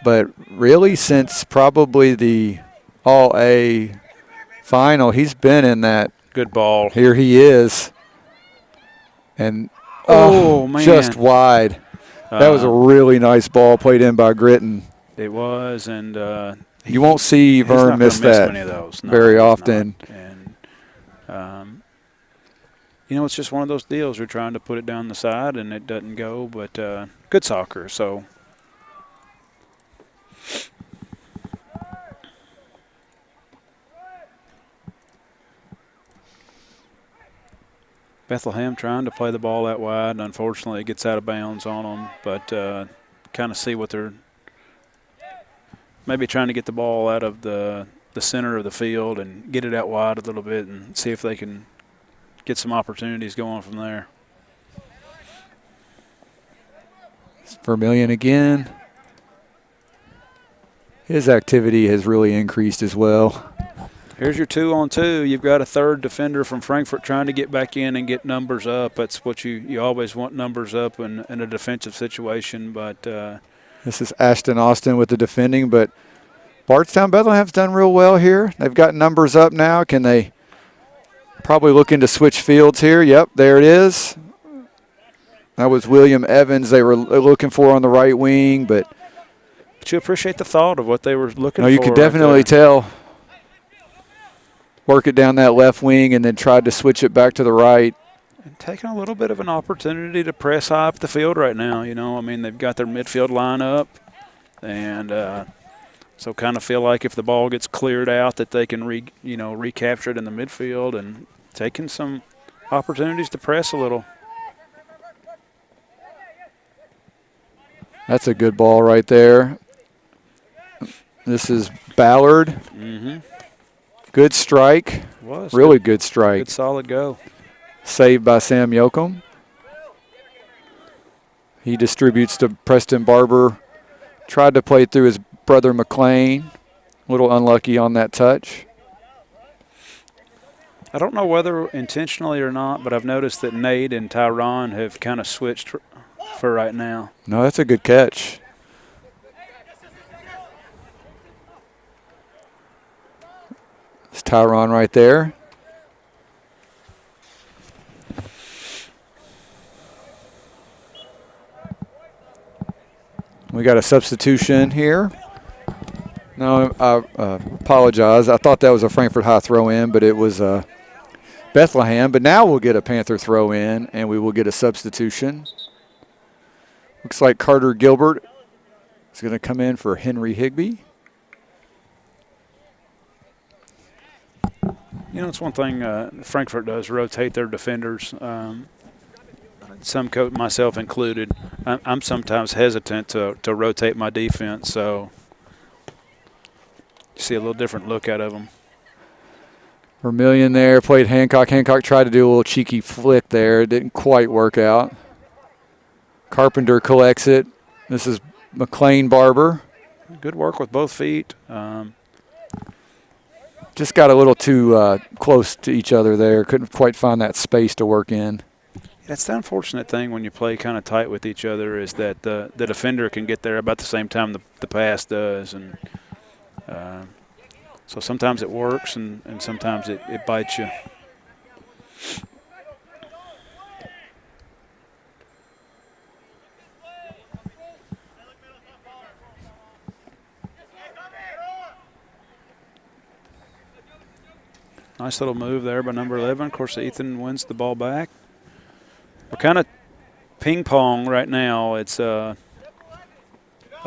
But really since probably the All-A final, he's been in that. Good ball. Here he is. And man. Just wide. That was a really nice ball played in by Gritton. It was, and you won't see Vern miss that many of those. No, very often. And it's just one of those deals. You're trying to put it down the side, and it doesn't go. But good soccer. So Bethlehem trying to play the ball that wide, and unfortunately it gets out of bounds on them. But kind of see what they're maybe trying to get the ball out of the center of the field and get it out wide a little bit and see if they can get some opportunities going from there. Vermillion again. His activity has really increased as well. Here's your 2-on-2. You've got a third defender from Frankfort trying to get back in and get numbers up. That's what you always want, numbers up in a defensive situation. But this is Ashton Austin with the defending, but Bardstown Bethlehem's done real well here. They've got numbers up now. Can they probably looking to switch fields here? Yep, there it is. That was William Evans they were looking for on the right wing, but you appreciate the thought of what they were looking for. No, you could definitely tell. Work it down that left wing and then tried to switch it back to the right. And taking a little bit of an opportunity to press high up the field right now. They've got their midfield line up, and so kind of feel like if the ball gets cleared out that they can recapture it in the midfield and taking some opportunities to press a little. That's a good ball right there. This is Ballard. Mm-hmm. Good strike. Was really good strike. Good solid go. Saved by Sam Yoakum. He distributes to Preston Barber. Tried to play through his brother McLean. A little unlucky on that touch. I don't know whether intentionally or not, but I've noticed that Nate and Tyron have kind of switched for right now. No, that's a good catch. It's Tyron right there. We got a substitution here. No, I apologize. I thought that was a Frankfort High throw-in, but it was Bethlehem. But now we'll get a Panther throw-in, and we will get a substitution. Looks like Carter Gilbert is going to come in for Henry Higby. It's one thing Frankfort does, rotate their defenders. Some coach, myself included, I'm sometimes hesitant to rotate my defense, so you see a little different look out of them. Vermillion there, played Hancock. Hancock tried to do a little cheeky flick there. It didn't quite work out. Carpenter collects it. This is McLean Barber. Good work with both feet. just got a little too close to each other there. Couldn't quite find that space to work in. That's the unfortunate thing when you play kind of tight with each other is that the defender can get there about the same time the pass does. And so sometimes it works and sometimes it bites you. Nice little move there by number 11. Of course, Ethan wins the ball back. We're kind of ping-pong right now. It's a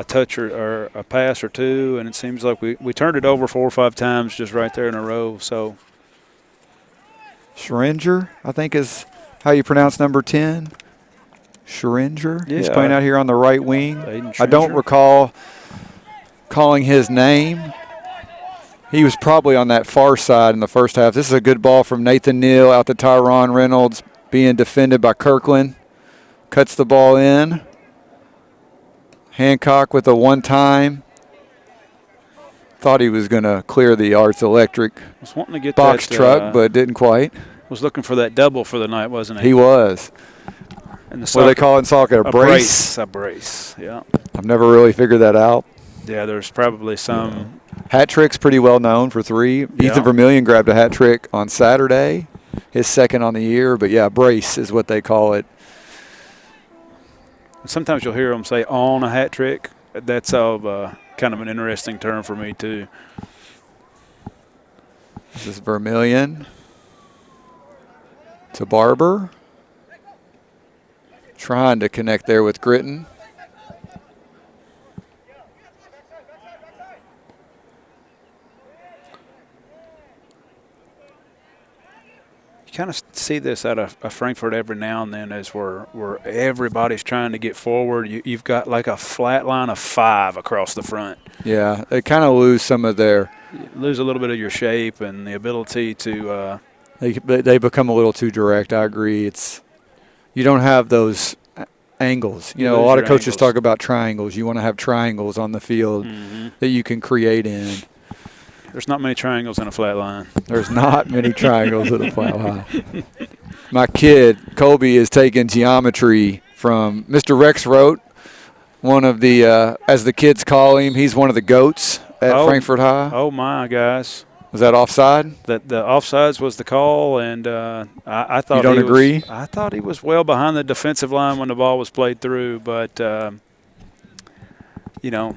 touch or a pass or two, and it seems like we turned it over 4 or 5 times just right there in a row. So Schringer, I think is how you pronounce number 10. Schringer. Yeah. He's playing out here on the right wing. Aiden I don't Schringer. recall calling his name. He was probably on that far side in the first half. This is a good ball from Nathan Neal out to Tyron Reynolds, being defended by Kirkland. Cuts the ball in. Hancock with a one-time. Thought he was going to clear the Arts Electric was wanting to get box that, truck, but didn't quite. Was looking for that double for the night, wasn't he? He was. And the What do they call it in soccer? A brace? A brace, yeah. I've never really figured that out. Yeah, there's probably some. Hat trick's pretty well known for 3. Yeah. Ethan Vermillion grabbed a hat trick on Saturday, his second on the year. But, yeah, brace is what they call it. Sometimes you'll hear them say on a hat trick. That's kind of an interesting term for me, too. This is Vermillion to Barber. Trying to connect there with Gritton. You kind of see this out of Frankfort every now and then as where everybody's trying to get forward. You've got like a flat line of 5 across the front. Yeah, they kind of lose some of their – You lose a little bit of your shape and the ability to they become a little too direct. I agree. You don't have those angles. You know, a lot of coaches talk about triangles. You want to have triangles on the field that you can create in. There's not many triangles in a flat line. There's not many triangles in a flat line. My kid, Colby, is taking geometry from Mr. Rex Rote, one of the, as the kids call him, he's one of the GOATs at Frankfort High. Oh, my, guys. Was that offside? The offsides was the call, and I thought you don't agree? I thought he was well behind the defensive line when the ball was played through, but you know,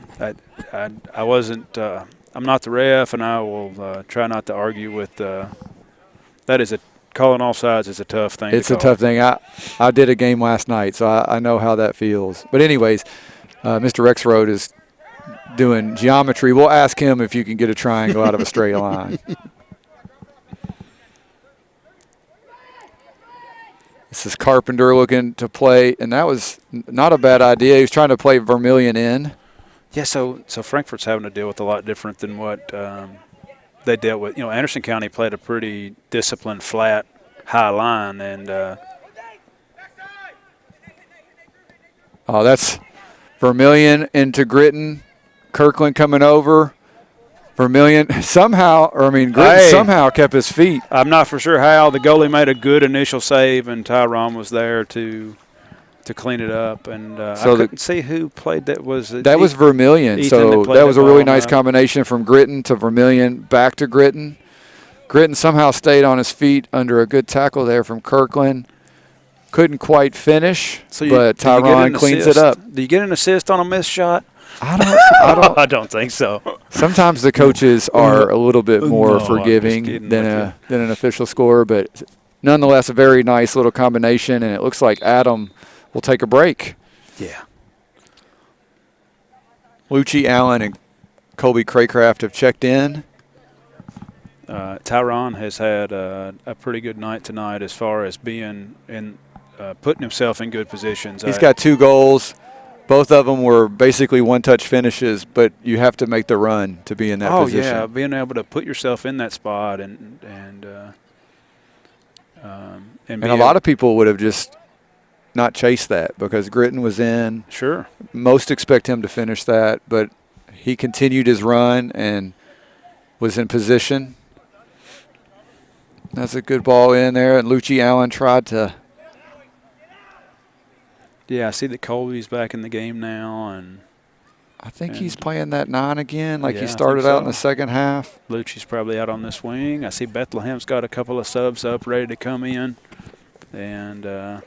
I wasn't. I'm not the ref, and I will try not to argue with. That is calling offsides is a tough thing. It's a tough thing. I did a game last night, so I know how that feels. But anyways, Mr. Rex Road is doing geometry. We'll ask him if you can get a triangle out of a straight line. This is Carpenter looking to play, and that was not a bad idea. He was trying to play Vermillion in. Yeah, so Frankfort's having to deal with a lot different than what they dealt with. You know, Anderson County played a pretty disciplined, flat, high line, and that's Vermillion into Gritton. Kirkland coming over. Vermillion Gritton somehow kept his feet. I'm not for sure how. The goalie made a good initial save, and Tyron was there to clean it up. And so I couldn't see who played that. Was Vermillion. Ethan so that was a really nice combination from Gritton to Vermillion back to Gritton. Gritton somehow stayed on his feet under a good tackle there from Kirkland. Couldn't quite finish, but Tyron cleans it up. Do you get an assist on a missed shot? I don't think so. Sometimes the coaches are a little bit more forgiving than an official score, but nonetheless a very nice little combination, and it looks like Adam will take a break. Yeah. Lucci Allen and Colby Craycraft have checked in. Tyron has had a pretty good night tonight as far as being in putting himself in good positions. He's got 2 goals. Both of them were basically one-touch finishes, but you have to make the run to be in that position. Oh, yeah, being able to put yourself in that spot and a lot of people would have just not chased that because Gritton was in. Sure. Most expect him to finish that, but he continued his run and was in position. That's a good ball in there, and Lucci Allen tried to. Yeah, I see that Colby's back in the game now, and I think he's playing that 9 again, like yeah, he I started think out so. in the second half. Lucci's probably out on this wing. I see Bethlehem's got a couple of subs up ready to come in, and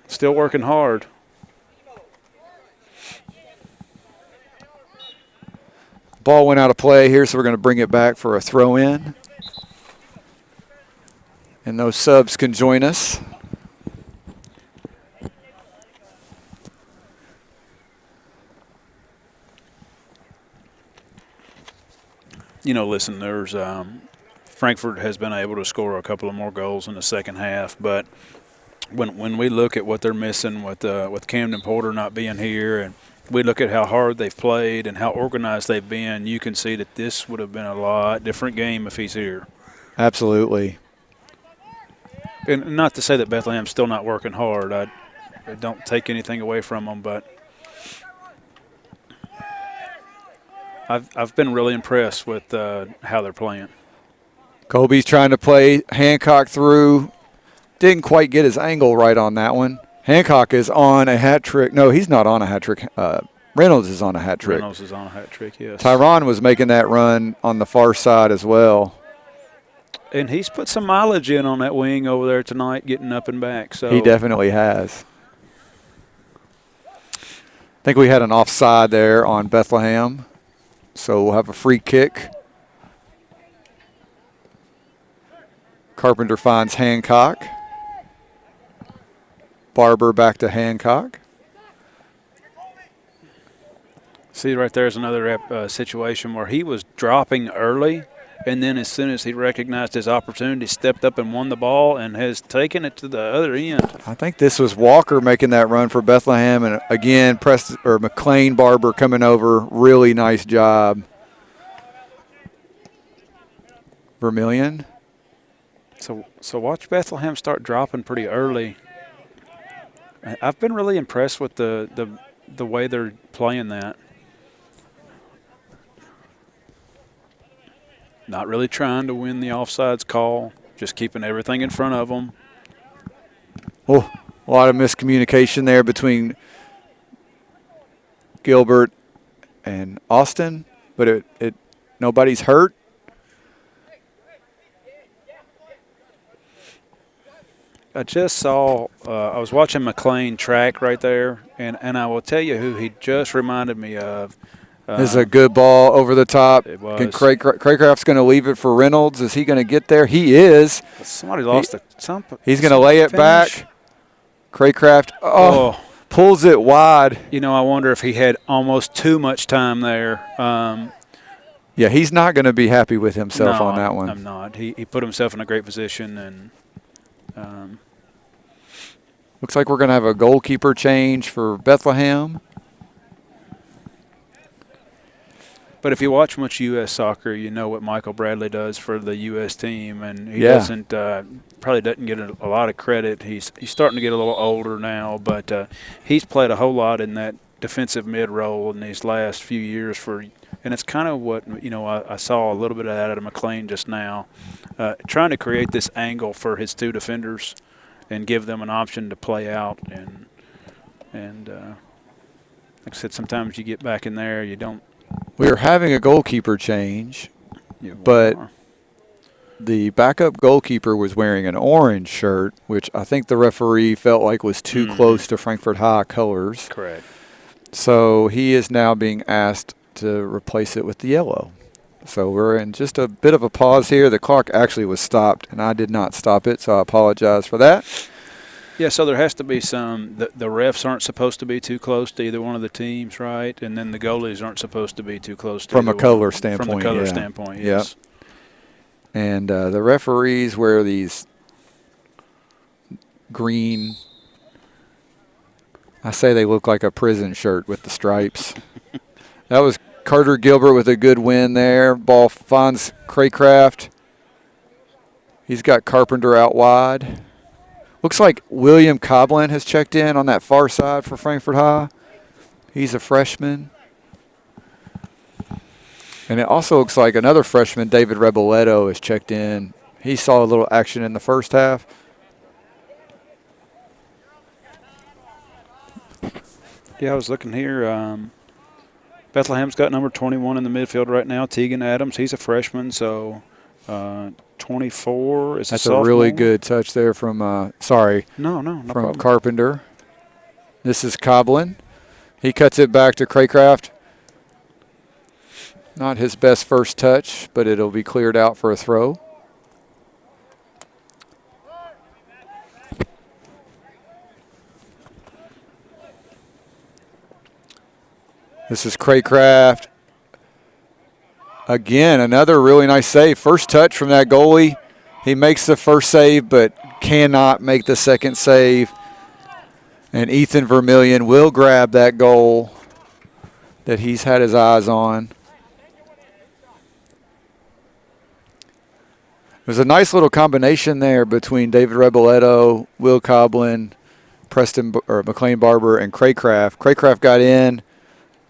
still working hard. Ball went out of play here, so we're going to bring it back for a throw-in. And those subs can join us. Listen, there's Frankfort has been able to score a couple of more goals in the second half, but when we look at what they're missing with Camden Porter not being here, and we look at how hard they've played and how organized they've been, you can see that this would have been a lot different game if he's here. Absolutely. And not to say that Bethlehem's still not working hard. I don't take anything away from them, but I've been really impressed with how they're playing. Colby's trying to play Hancock through. Didn't quite get his angle right on that one. Hancock is on a hat trick. No, he's not on a hat trick. Reynolds is on a hat trick. Reynolds is on a hat trick, yes. Tyron was making that run on the far side as well. And he's put some mileage in on that wing over there tonight, getting up and back. So he definitely has. I think we had an offside there on Bethlehem. So we'll have a free kick. Carpenter finds Hancock. Barber back to Hancock. See, right there's another situation where he was dropping early, and then as soon as he recognized his opportunity, stepped up and won the ball and has taken it to the other end. I think this was Walker making that run for Bethlehem, and again, McLean Barber coming over. Really nice job. Vermillion. So watch Bethlehem start dropping pretty early. I've been really impressed with the way they're playing that. Not really trying to win the offsides call, just keeping everything in front of them. Oh, a lot of miscommunication there between Gilbert and Austin, but it nobody's hurt. I just saw, I was watching McLean track right there, and I will tell you who he just reminded me of. This is a good ball over the top. It was. Craycraft's going to leave it for Reynolds. Is he going to get there? He is. Somebody lost He's going to lay it back. Craycraft pulls it wide. I wonder if he had almost too much time there. Yeah, he's not going to be happy with himself on that one. I'm not. He put himself in a great position, and looks like we're going to have a goalkeeper change for Bethlehem. But if you watch much U.S. soccer, you know what Michael Bradley does for the U.S. team, and he probably doesn't get a lot of credit. He's starting to get a little older now, but he's played a whole lot in that defensive mid role in these last few years and it's kind of what I saw a little bit of that out of McLean just now, trying to create this angle for his two defenders and give them an option to play out, and like I said, sometimes you get back in there, you don't. We are having a goalkeeper change, but the backup goalkeeper was wearing an orange shirt, which I think the referee felt like was too close to Frankfort High colors. Correct. So he is now being asked to replace it with the yellow. So we're in just a bit of a pause here. The clock actually was stopped, and I did not stop it, so I apologize for that. Yeah, so there has to be some. The refs aren't supposed to be too close to either one of the teams, right? And then the goalies aren't supposed to be too close to from a color one. standpoint. From the color standpoint, yes. Yep. And the referees wear these green. I say they look like a prison shirt with the stripes. That was Carter Gilbert with a good win there. Ball finds Craycraft. He's got Carpenter out wide. Looks like William Coblin has checked in on that far side for Frankfort High. He's a freshman. And it also looks like another freshman, David Reboletto, is checked in. He saw a little action in the first half. Yeah, I was looking here. Bethlehem's got number 21 in the midfield right now, Tegan Adams. He's a freshman, so 24 is a sophomore. That's a really good touch there from, No from problem. Carpenter. This is Coblin. He cuts it back to Craycraft. Not his best first touch, but it'll be cleared out for a throw. This is Craycraft. Again, another really nice save. First touch from that goalie. He makes the first save, but cannot make the second save. And Ethan Vermillion will grab that goal that he's had his eyes on. There's a nice little combination there between David Reboletto, Will Coblin, McLean Barber, and Craycraft. Craycraft got in,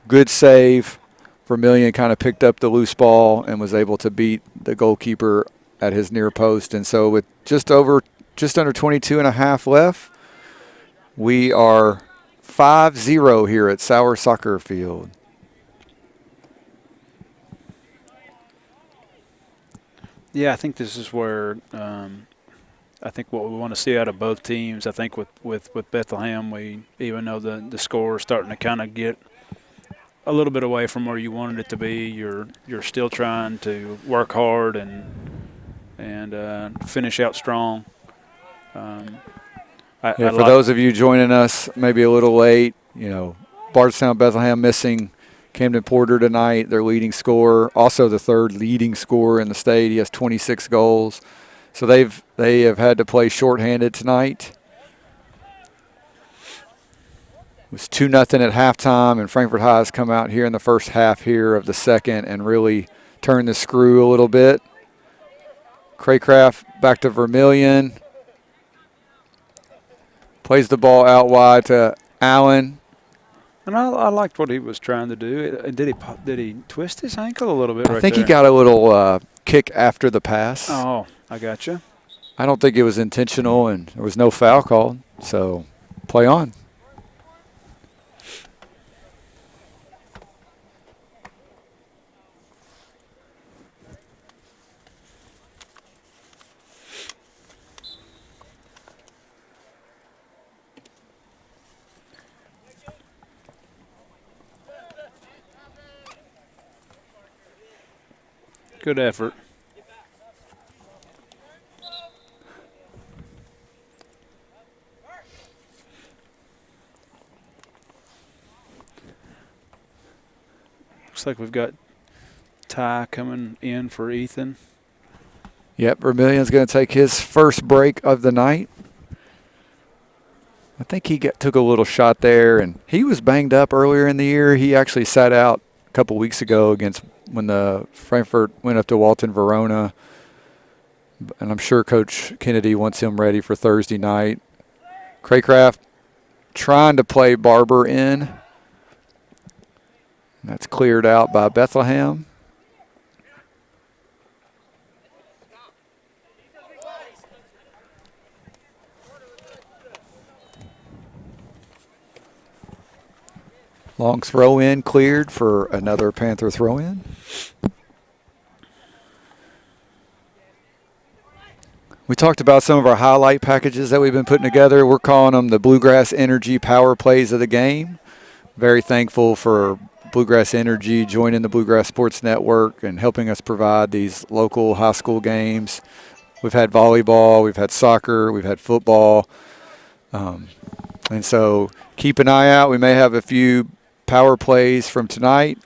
good save. Vermillion kind of picked up the loose ball and was able to beat the goalkeeper at his near post. And so with just under 22 and a half left, we are 5-0 here at Sower Soccer Field. Yeah, I think this is where I think what we want to see out of both teams. I think with Bethlehem, even though the score is starting to kind of get a little bit away from where you wanted it to be, you're still trying to work hard and finish out strong. For those of you joining us maybe a little late, Bardstown Bethlehem missing Camden Porter tonight, their leading scorer, also the third leading scorer in the state. He has 26 goals. So they have had to play shorthanded tonight. It was 2-0 at halftime, and Frankfort High has come out here in the first half here of the second and really turned the screw a little bit. Craycraft back to Vermillion. Plays the ball out wide to Allen. And I liked what he was trying to do. Did he twist his ankle a little bit? I think he got a little kick after the pass. Oh, I got you. I don't think it was intentional, and there was no foul called. So play on. Good effort. Looks like we've got Ty coming in for Ethan. Yep, Vermillion's going to take his first break of the night. I think he took a little shot there, and he was banged up earlier in the year. He actually sat out a couple weeks ago when the Frankfort went up to Walton Verona, and I'm sure Coach Kennedy wants him ready for Thursday night. Craycraft trying to play Barber in. That's cleared out by Bethlehem. Long throw in cleared for another Panther throw in. We talked about some of our highlight packages that we've been putting together. We're calling them the Bluegrass Energy Power Plays of the Game. Very thankful for Bluegrass Energy joining the Bluegrass Sports Network and helping us provide these local high school games. We've had volleyball, we've had soccer, we've had football. And so keep an eye out. We may have a few power plays from tonight.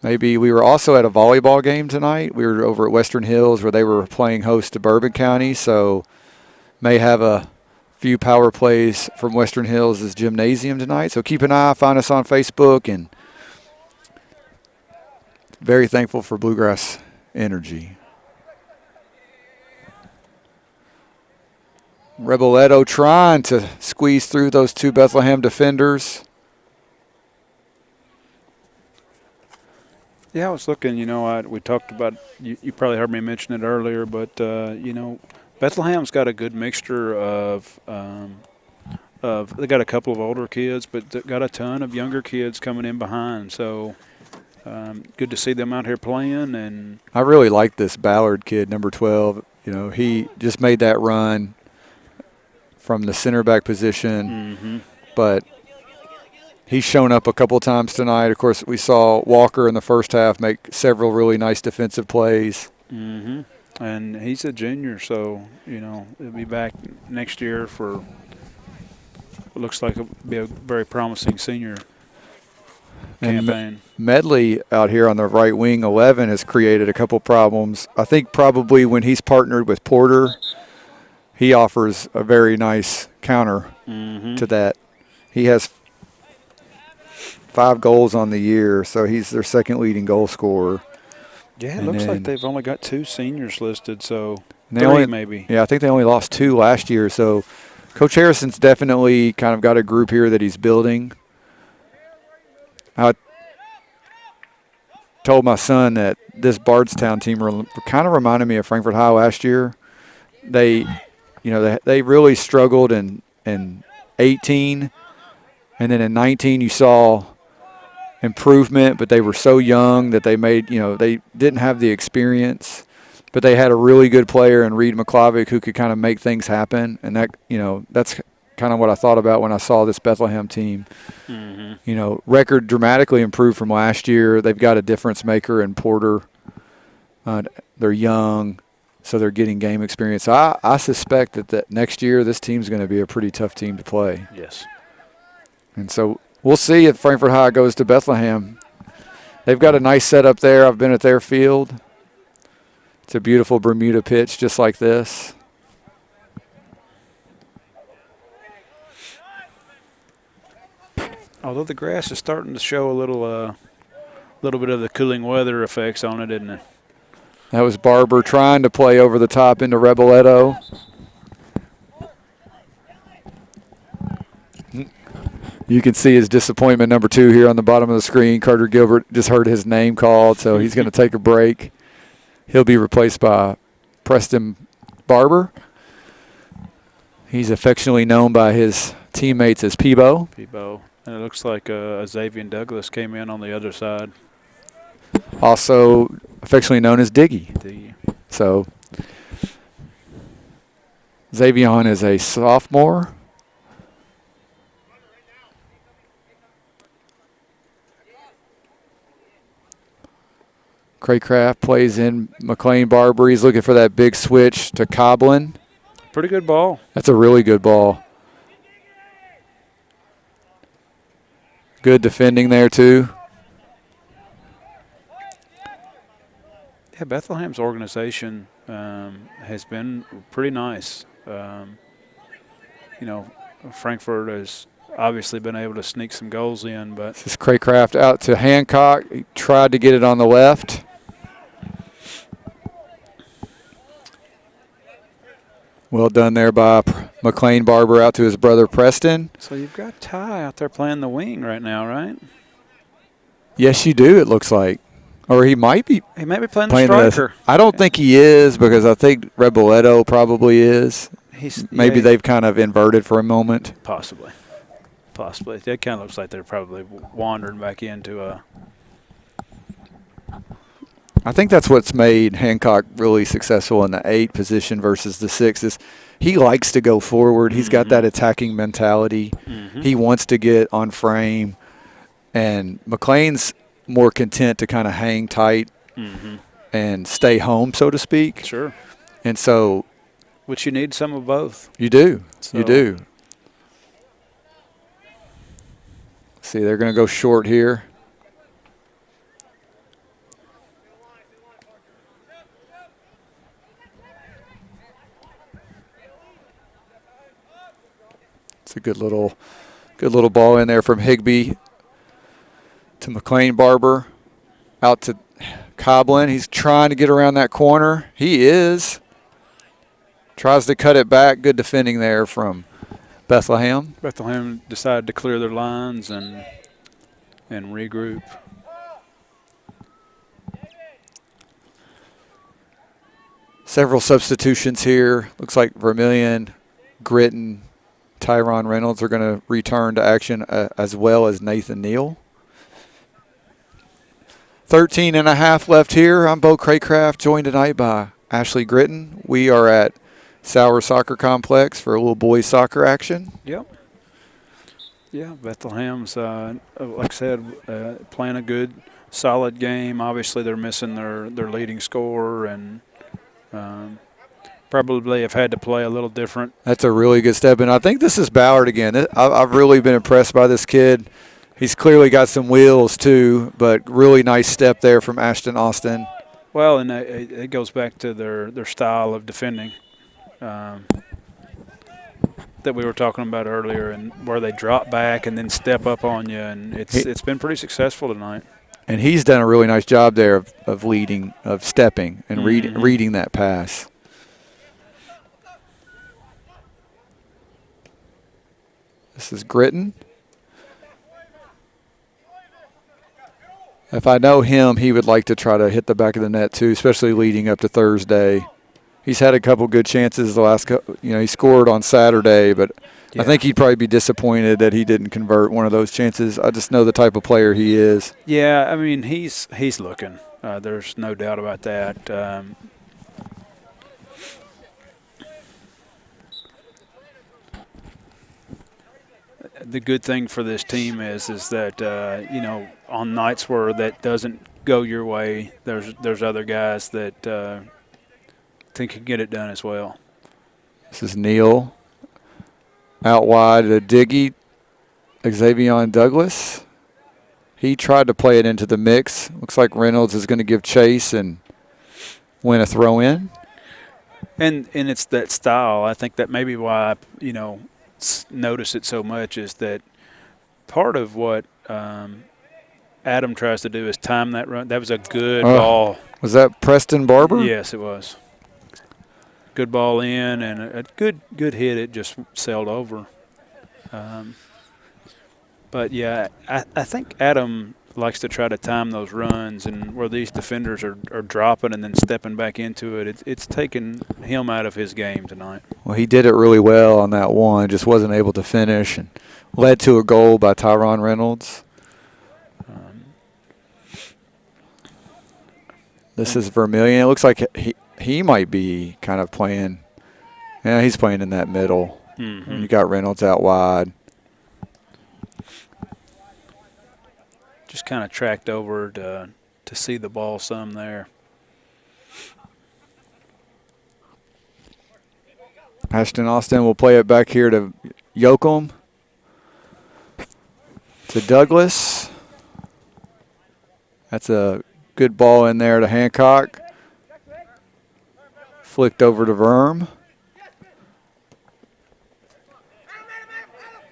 Maybe we were also at a volleyball game tonight. We were over at Western Hills where they were playing host to Bourbon County, so may have a few power plays from Western Hills' gymnasium tonight. So keep an eye, find us on Facebook, and very thankful for Bluegrass Energy. Reboletto trying to squeeze through those two Bethlehem defenders. Yeah, I was looking. We talked about. You probably heard me mention it earlier, but Bethlehem's got a good mixture of. They got a couple of older kids, but they got a ton of younger kids coming in behind. So good to see them out here playing. And I really like this Ballard kid, number 12. He just made that run from the center back position, but he's shown up a couple of times tonight. Of course, we saw Walker in the first half make several really nice defensive plays. And he's a junior, so he'll be back next year for what looks like it'll be a very promising senior campaign. Medley out here on the right wing, 11, has created a couple problems. I think probably when he's partnered with Porter, he offers a very nice counter to that. He has 5 goals on the year, so he's their second leading goal scorer. Yeah, it looks like they've only got 2 seniors listed, so maybe. Yeah, I think they only lost 2 last year. So Coach Harrison's definitely kind of got a group here that he's building. I told my son that this Bardstown team kind of reminded me of Frankfort High last year. They really struggled in 18, and then in 19 you saw improvement, but they were so young that they didn't have the experience, but they had a really good player in Reed McClavic who could kind of make things happen, and that's kind of what I thought about when I saw this Bethlehem team. Record dramatically improved from last year. They've got a difference maker in Porter. They're young, so they're getting game experience. I suspect that next year this team's going to be a pretty tough team to play. Yes. And so we'll see if Frankfort High goes to Bethlehem. They've got a nice setup there. I've been at their field. It's a beautiful Bermuda pitch just like this. Although the grass is starting to show a little bit of the cooling weather effects on it, isn't it? That was Barber trying to play over the top into Reboletto. You can see his disappointment, number 2, here on the bottom of the screen. Carter Gilbert just heard his name called, so he's going to take a break. He'll be replaced by Preston Barber. He's affectionately known by his teammates as Peebo. And it looks like Xavier Douglas came in on the other side. Also affectionately known as Diggy. So Xavier is a sophomore. Craycraft plays in McLean Barber. He's looking for that big switch to Coblin. Pretty good ball. That's a really good ball. Good defending there, too. Yeah, Bethlehem's organization has been pretty nice. Frankfort has obviously been able to sneak some goals in, but this is Craycraft out to Hancock. He tried to get it on the left. Well done there by McLean Barber out to his brother Preston. So you've got Ty out there playing the wing right now, right? Yes, you do, it looks like. Or he might be. He might be playing the striker. I don't think he is, because I think Reboletto probably is. Maybe they've kind of inverted for a moment. Possibly. It kind of looks like they're probably wandering back into a. I think that's what's made Hancock really successful in the 8 position versus the 6 is he likes to go forward. He's got that attacking mentality. He wants to get on frame. And McLean's more content to kind of hang tight and stay home, so to speak. Sure. And so. Which you need some of both. You do. You do. See, they're going to go short here. It's a good little ball in there from Higbee to McLean Barber. Out to Coblin. He's trying to get around that corner. He is. Tries to cut it back. Good defending there from Bethlehem. Bethlehem decided to clear their lines and regroup. Several substitutions here. Looks like Vermillion, Gritton, Tyron Reynolds are going to return to action as well as Nathan Neal. 13 and a half left here. I'm Bo Craycraft, joined tonight by Ashley Gritton. We are at Sower Soccer Complex for a little boys soccer action. Yep. Yeah, Bethlehem's, like I said, playing a good, solid game. Obviously, they're missing their leading scorer and probably have had to play a little different. That's a really good step. And I think this is Ballard again. I've really been impressed by this kid. He's clearly got some wheels, too, but really nice step there from Ashton Austin. Well, and it goes back to their style of defending that we were talking about earlier, and where they drop back and then step up on you, and it's been pretty successful tonight. And he's done a really nice job there of leading, of stepping and reading that pass. This is Gritton. If I know him, he would like to try to hit the back of the net too, especially leading up to Thursday. He's had a couple good chances the last couple. He scored on Saturday, but yeah. I think he'd probably be disappointed that he didn't convert one of those chances. I just know the type of player he is. Yeah, I mean, he's looking. There's no doubt about that. The good thing for this team is that on nights where that doesn't go your way, there's other guys that think can get it done as well. This is Neal out wide to Diggy, Xavier Douglas. He tried to play it into the mix. Looks like Reynolds is going to give chase and win a throw in. And it's that style. I think that maybe why notice it so much is that part of what Adam tries to do is time that run. That was a good ball. Was that Preston Barber? Yes, it was. Good ball in and a good hit. It just sailed over. But, yeah, I think Adam likes to try to time those runs, and where these defenders are dropping and then stepping back into it, it's taken him out of his game tonight. Well, he did it really well on that one, just wasn't able to finish, and led to a goal by Tyron Reynolds. This is Vermillion. It looks like he might be kind of playing. Yeah, he's playing in that middle. And you got Reynolds out wide. Just kind of tracked over to see the ball some there. Ashton Austin will play it back here to Yoakum. To Douglas. That's a good ball in there to Hancock. Flicked over to Verm.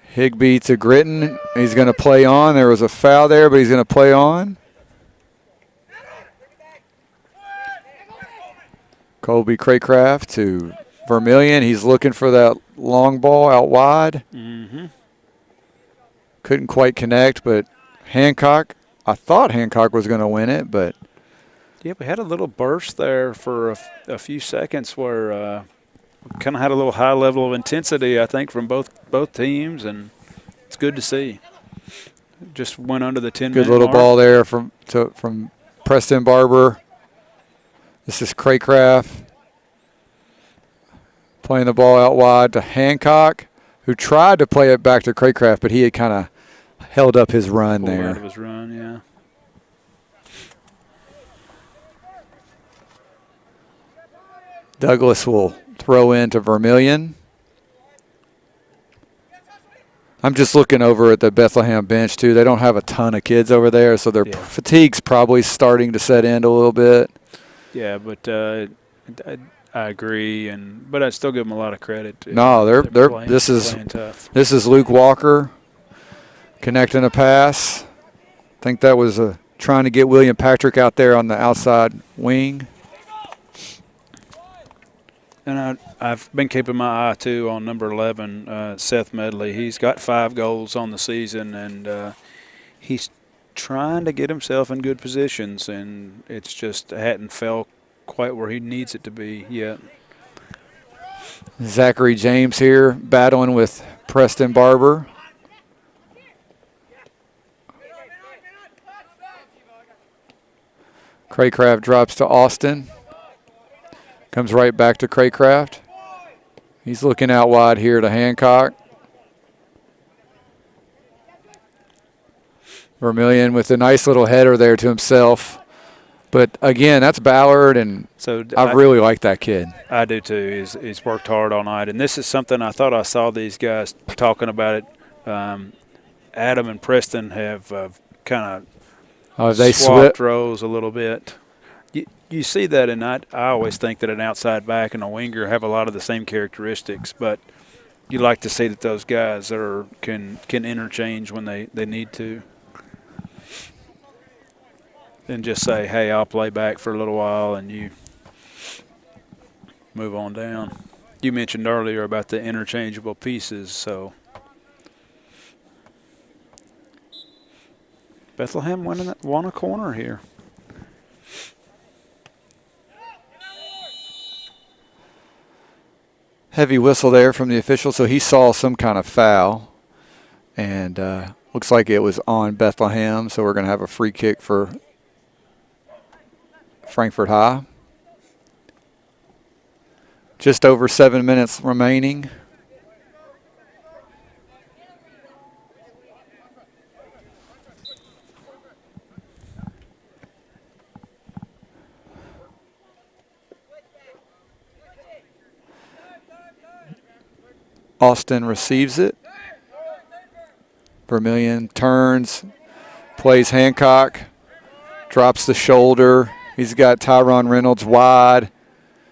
Higbee to Gritton. He's going to play on. There was a foul there, but he's going to play on. Colby Craycraft to Vermillion. He's looking for that long ball out wide. Couldn't quite connect, but Hancock, I thought Hancock was going to win it, but. Yeah, we had a little burst there for a few seconds where kind of had a little high level of intensity, I think, from both teams, and it's good to see. Just went under the 10-minute Good little mark. ball there from Preston Barber. This is Craycraft playing the ball out wide to Hancock, who tried to play it back to Craycraft, but he had kind of held up his run Pulled there. out of his run, yeah. Douglas will throw into Vermillion. I'm just looking over at the Bethlehem bench, too. They don't have a ton of kids over there, so their fatigue's probably starting to set in a little bit. Yeah, but I agree, but I'd still give them a lot of credit. No, they're playing, this is Luke Walker connecting a pass. I think that was trying to get William Patrick out there on the outside wing. And I've been keeping my eye, too, on number 11, Seth Medley. He's got 5 goals on the season, and he's trying to get himself in good positions, and it's just hadn't fell quite where he needs it to be yet. Zachary James here battling with Preston Barber. Craycraft drops to Austin. Comes right back to Craycraft. He's looking out wide here to Hancock. Vermillion with a nice little header there to himself. But, again, that's Ballard, and So I really like that kid. I do too. He's worked hard all night. And this is something I thought I saw these guys talking about it. Adam and Preston have kind of They swapped roles a little bit. You see that, and I always think that an outside back and a winger have a lot of the same characteristics, but you like to see that those guys can interchange when they need to. And just say, hey, I'll play back for a little while, and you move on down. You mentioned earlier about the interchangeable pieces, so Bethlehem won a corner here. Heavy whistle there from the official, so he saw some kind of foul. And looks like it was on Bethlehem, so we're going to have a free kick for Frankfort High. Just over 7 minutes remaining. Austin receives it. Vermillion turns, plays Hancock, drops the shoulder. He's got Tyron Reynolds wide.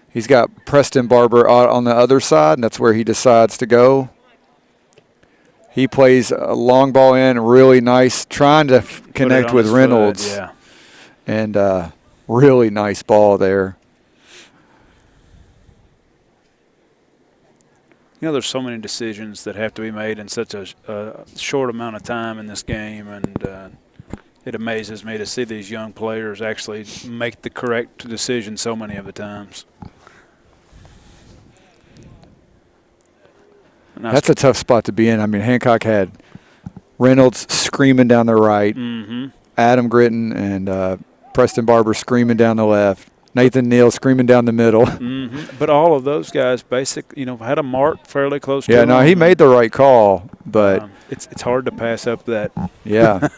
He's got Preston Barber out on the other side, and that's where he decides to go. He plays a long ball in, really nice, trying to connect with Reynolds. Foot, yeah. And really nice ball there. You know, there's so many decisions that have to be made in such a short amount of time in this game, and it amazes me to see these young players actually make the correct decision so many of the times. That's a tough spot to be in. I mean, Hancock had Reynolds screaming down the right, Adam Gritton and Preston Barber screaming down the left, Nathan Neal screaming down the middle. But all of those guys had a mark fairly close to him. Yeah, no, he made the right call, but it's hard to pass up that. Yeah.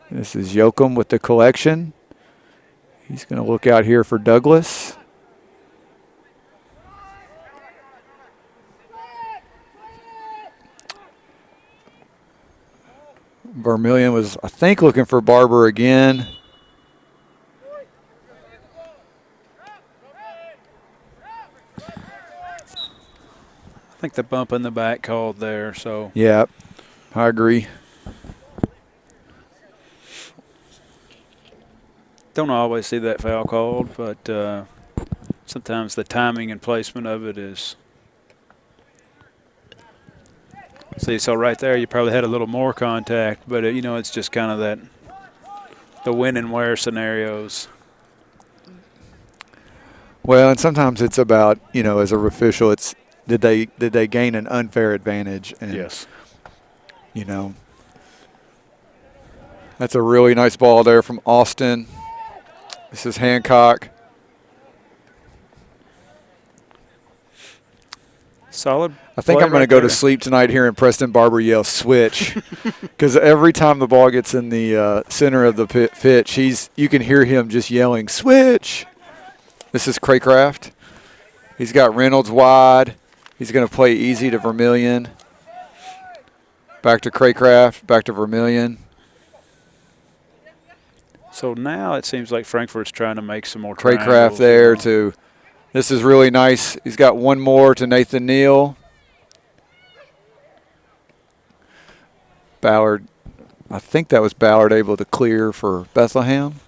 This is Yoakum with the collection. He's going to look out here for Douglas. Vermillion was, I think, looking for Barber again. I think the bump in the back called there. So yeah, I agree. Don't always see that foul called, but sometimes the timing and placement of it is. See, so right there you probably had a little more contact, but it's just kind of that the when and where scenarios. Well, and sometimes it's about, as a official, it's did they gain an unfair advantage? And, yes. That's a really nice ball there from Austin. This is Hancock. Solid. I think I'm going to go to sleep tonight hearing Preston Barber yell switch, because every time the ball gets in the center of the pitch, you can hear him just yelling switch. This is Craycraft. He's got Reynolds wide. He's going to play easy to Vermillion. Back to Craycraft. Back to Vermillion. So now it seems like Frankfort's trying to make some more Craycraft there too. This is really nice. He's got one more to Nathan Neal. Ballard, I think that was Ballard able to clear for Bethlehem.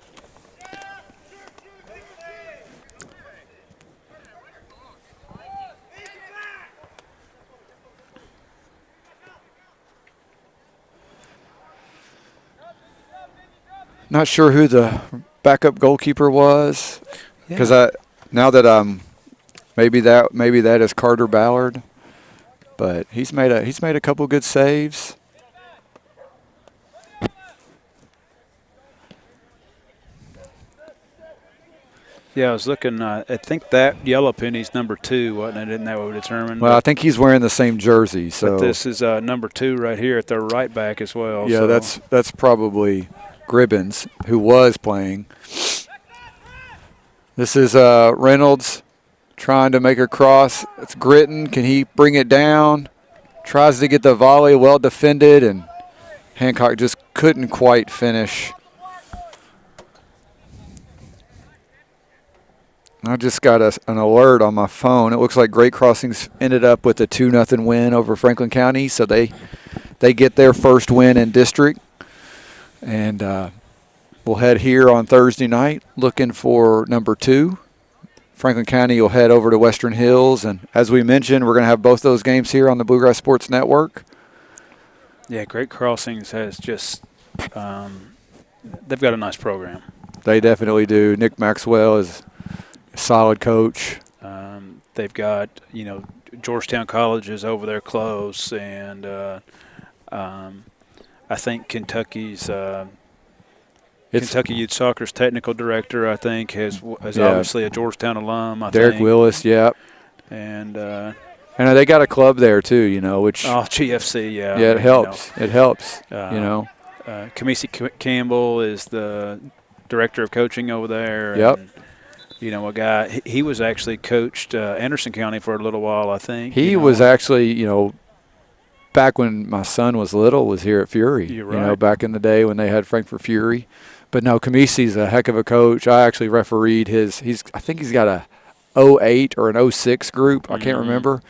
not sure who the backup goalkeeper was, because maybe that is Carter Ballard, but he's made a couple good saves. Yeah, I was looking. I think that yellow penny's number 2, wasn't it? Isn't that what we determined? Well, I think he's wearing the same jersey. So but this is number 2 right here at their right back as well. Yeah, so. that's probably Gribbins, who was playing. This is Reynolds trying to make a cross. It's Gritton. Can he bring it down? Tries to get the volley, well defended, and Hancock just couldn't quite finish. I just got an alert on my phone. It looks like Great Crossings ended up with a 2-0 win over Franklin County, so they get their first win in district. And we'll head here on Thursday night looking for number 2. Franklin County will head over to Western Hills, and as we mentioned, we're going to have both those games here on the Bluegrass Sports Network. Yeah, Great Crossings has just they've got a nice program. They definitely do. Nick Maxwell is a solid coach. They've got, Georgetown College is over there close, and I think Kentucky's Kentucky Youth Soccer's technical director, I think, is obviously a Georgetown alum. Derek Willis, yeah. And they got a club there too, which GFC, yeah. Yeah, it helps. It helps, Kamisi Campbell is the director of coaching over there. Yep. And, a guy, he was actually coached Anderson County for a little while, I think. He was actually, back when my son was little, was here at Fury. You're right. Back in the day when they had Frankfort Fury. But no, Kamisi's a heck of a coach. I actually refereed I think he's got a 08 or an 06 group. I can't remember.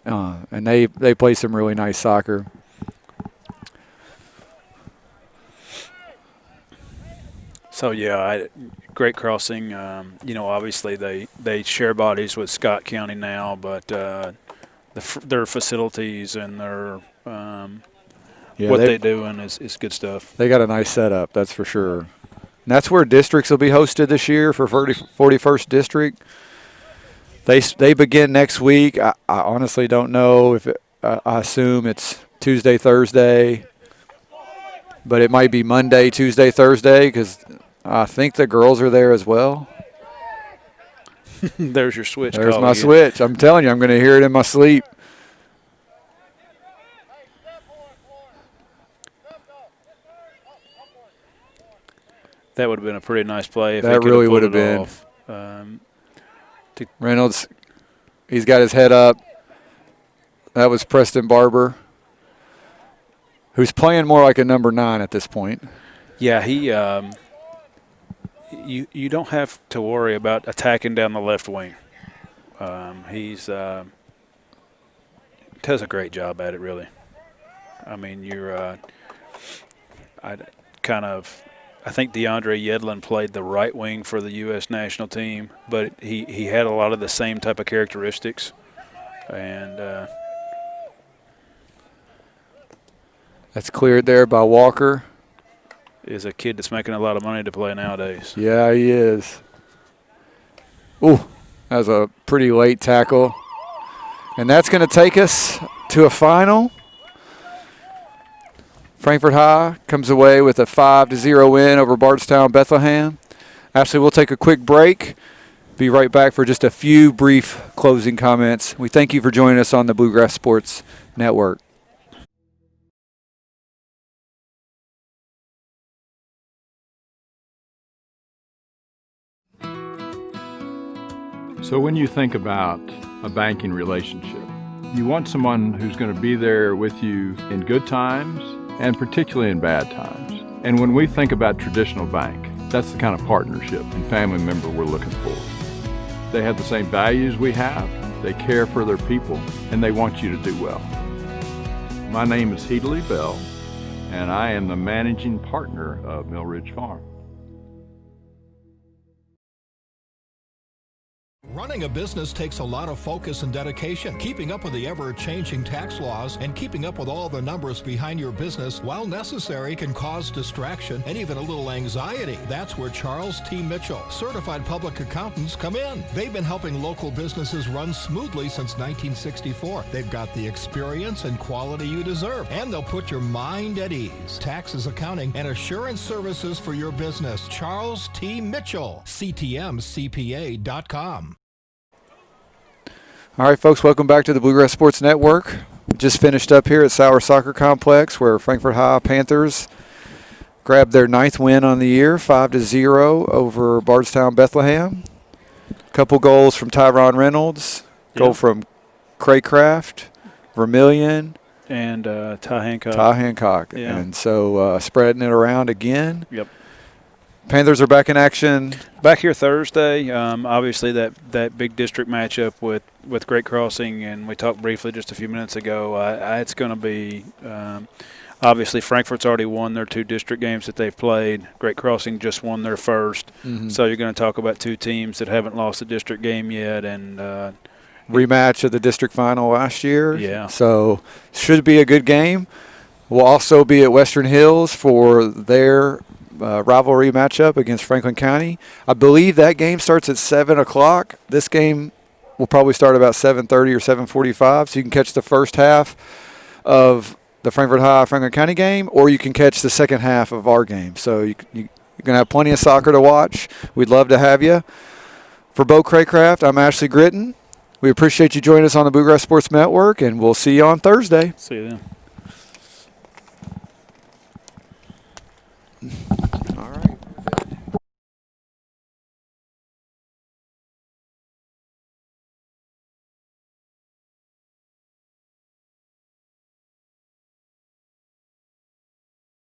And they play some really nice soccer. So, yeah, Great Crossing, obviously they share bodies with Scott County now, but their facilities and their they're doing is good stuff. They got a nice setup, that's for sure. And that's where districts will be hosted this year for 41st District. They begin next week. I honestly don't know if I assume it's Tuesday, Thursday, but it might be Monday, Tuesday, Thursday, because I think the girls are there as well. There's your switch. There's my switch. I'm telling you, I'm going to hear it in my sleep. That would have been a pretty nice play. That really would have been. Reynolds, he's got his head up. That was Preston Barber, who's playing more like a number 9 at this point. Yeah, he. You don't have to worry about attacking down the left wing. He's does a great job at it, really. I mean, I think DeAndre Yedlin played the right wing for the U.S. national team, but he had a lot of the same type of characteristics. And that's cleared there by Walker. Is a kid that's making a lot of money to play nowadays. Yeah, he is. Ooh, that was a pretty late tackle. And that's going to take us to a final. Frankfort High comes away with a 5-0 win over Bardstown Bethlehem. Actually, we'll take a quick break. Be right back for just a few brief closing comments. We thank you for joining us on the Bluegrass Sports Network. So when you think about a banking relationship, you want someone who's going to be there with you in good times and particularly in bad times. And when we think about traditional bank, that's the kind of partnership and family member we're looking for. They have the same values we have, they care for their people, and they want you to do well. My name is Heedley Bell, and I am the managing partner of Mill Ridge Farm. Running a business takes a lot of focus and dedication. Keeping up with the ever-changing tax laws and keeping up with all the numbers behind your business, while necessary, can cause distraction and even a little anxiety. That's where Charles T. Mitchell, certified public accountants, come in. They've been helping local businesses run smoothly since 1964. They've got the experience and quality you deserve, and they'll put your mind at ease. Taxes, accounting, and assurance services for your business. Charles T. Mitchell, CTMCPA.com. All right, folks, welcome back to the Bluegrass Sports Network. We just finished up here at Sower Soccer Complex, where Frankfort High Panthers grabbed their 9th win on the year, 5-0 over Bardstown Bethlehem. Couple goals from Tyron Reynolds, goal from Craycraft, Vermillion, and Ty Hancock. Yeah. And so spreading it around again. Yep. Panthers are back in action. Back here Thursday. Obviously, that big district matchup with Great Crossing, and we talked briefly just a few minutes ago. It's going to be obviously Frankfort's already won their 2 district games that they've played. Great Crossing just won their first. Mm-hmm. So you're going to talk about 2 teams that haven't lost a district game yet, and rematch of the district final last year. Yeah. So should be a good game. We'll also be at Western Hills for their rivalry matchup against Franklin County. I believe that game starts at 7 o'clock. This game will probably start about 7:30 or 7:45, so you can catch the first half of the Frankfort High Franklin County game, or you can catch the second half of our game. So you're going to have plenty of soccer to watch. We'd love to have you. For Bo Craycraft, I'm Ashley Gritton. We appreciate you joining us on the Bluegrass Sports Network, and we'll see you on Thursday. See you then.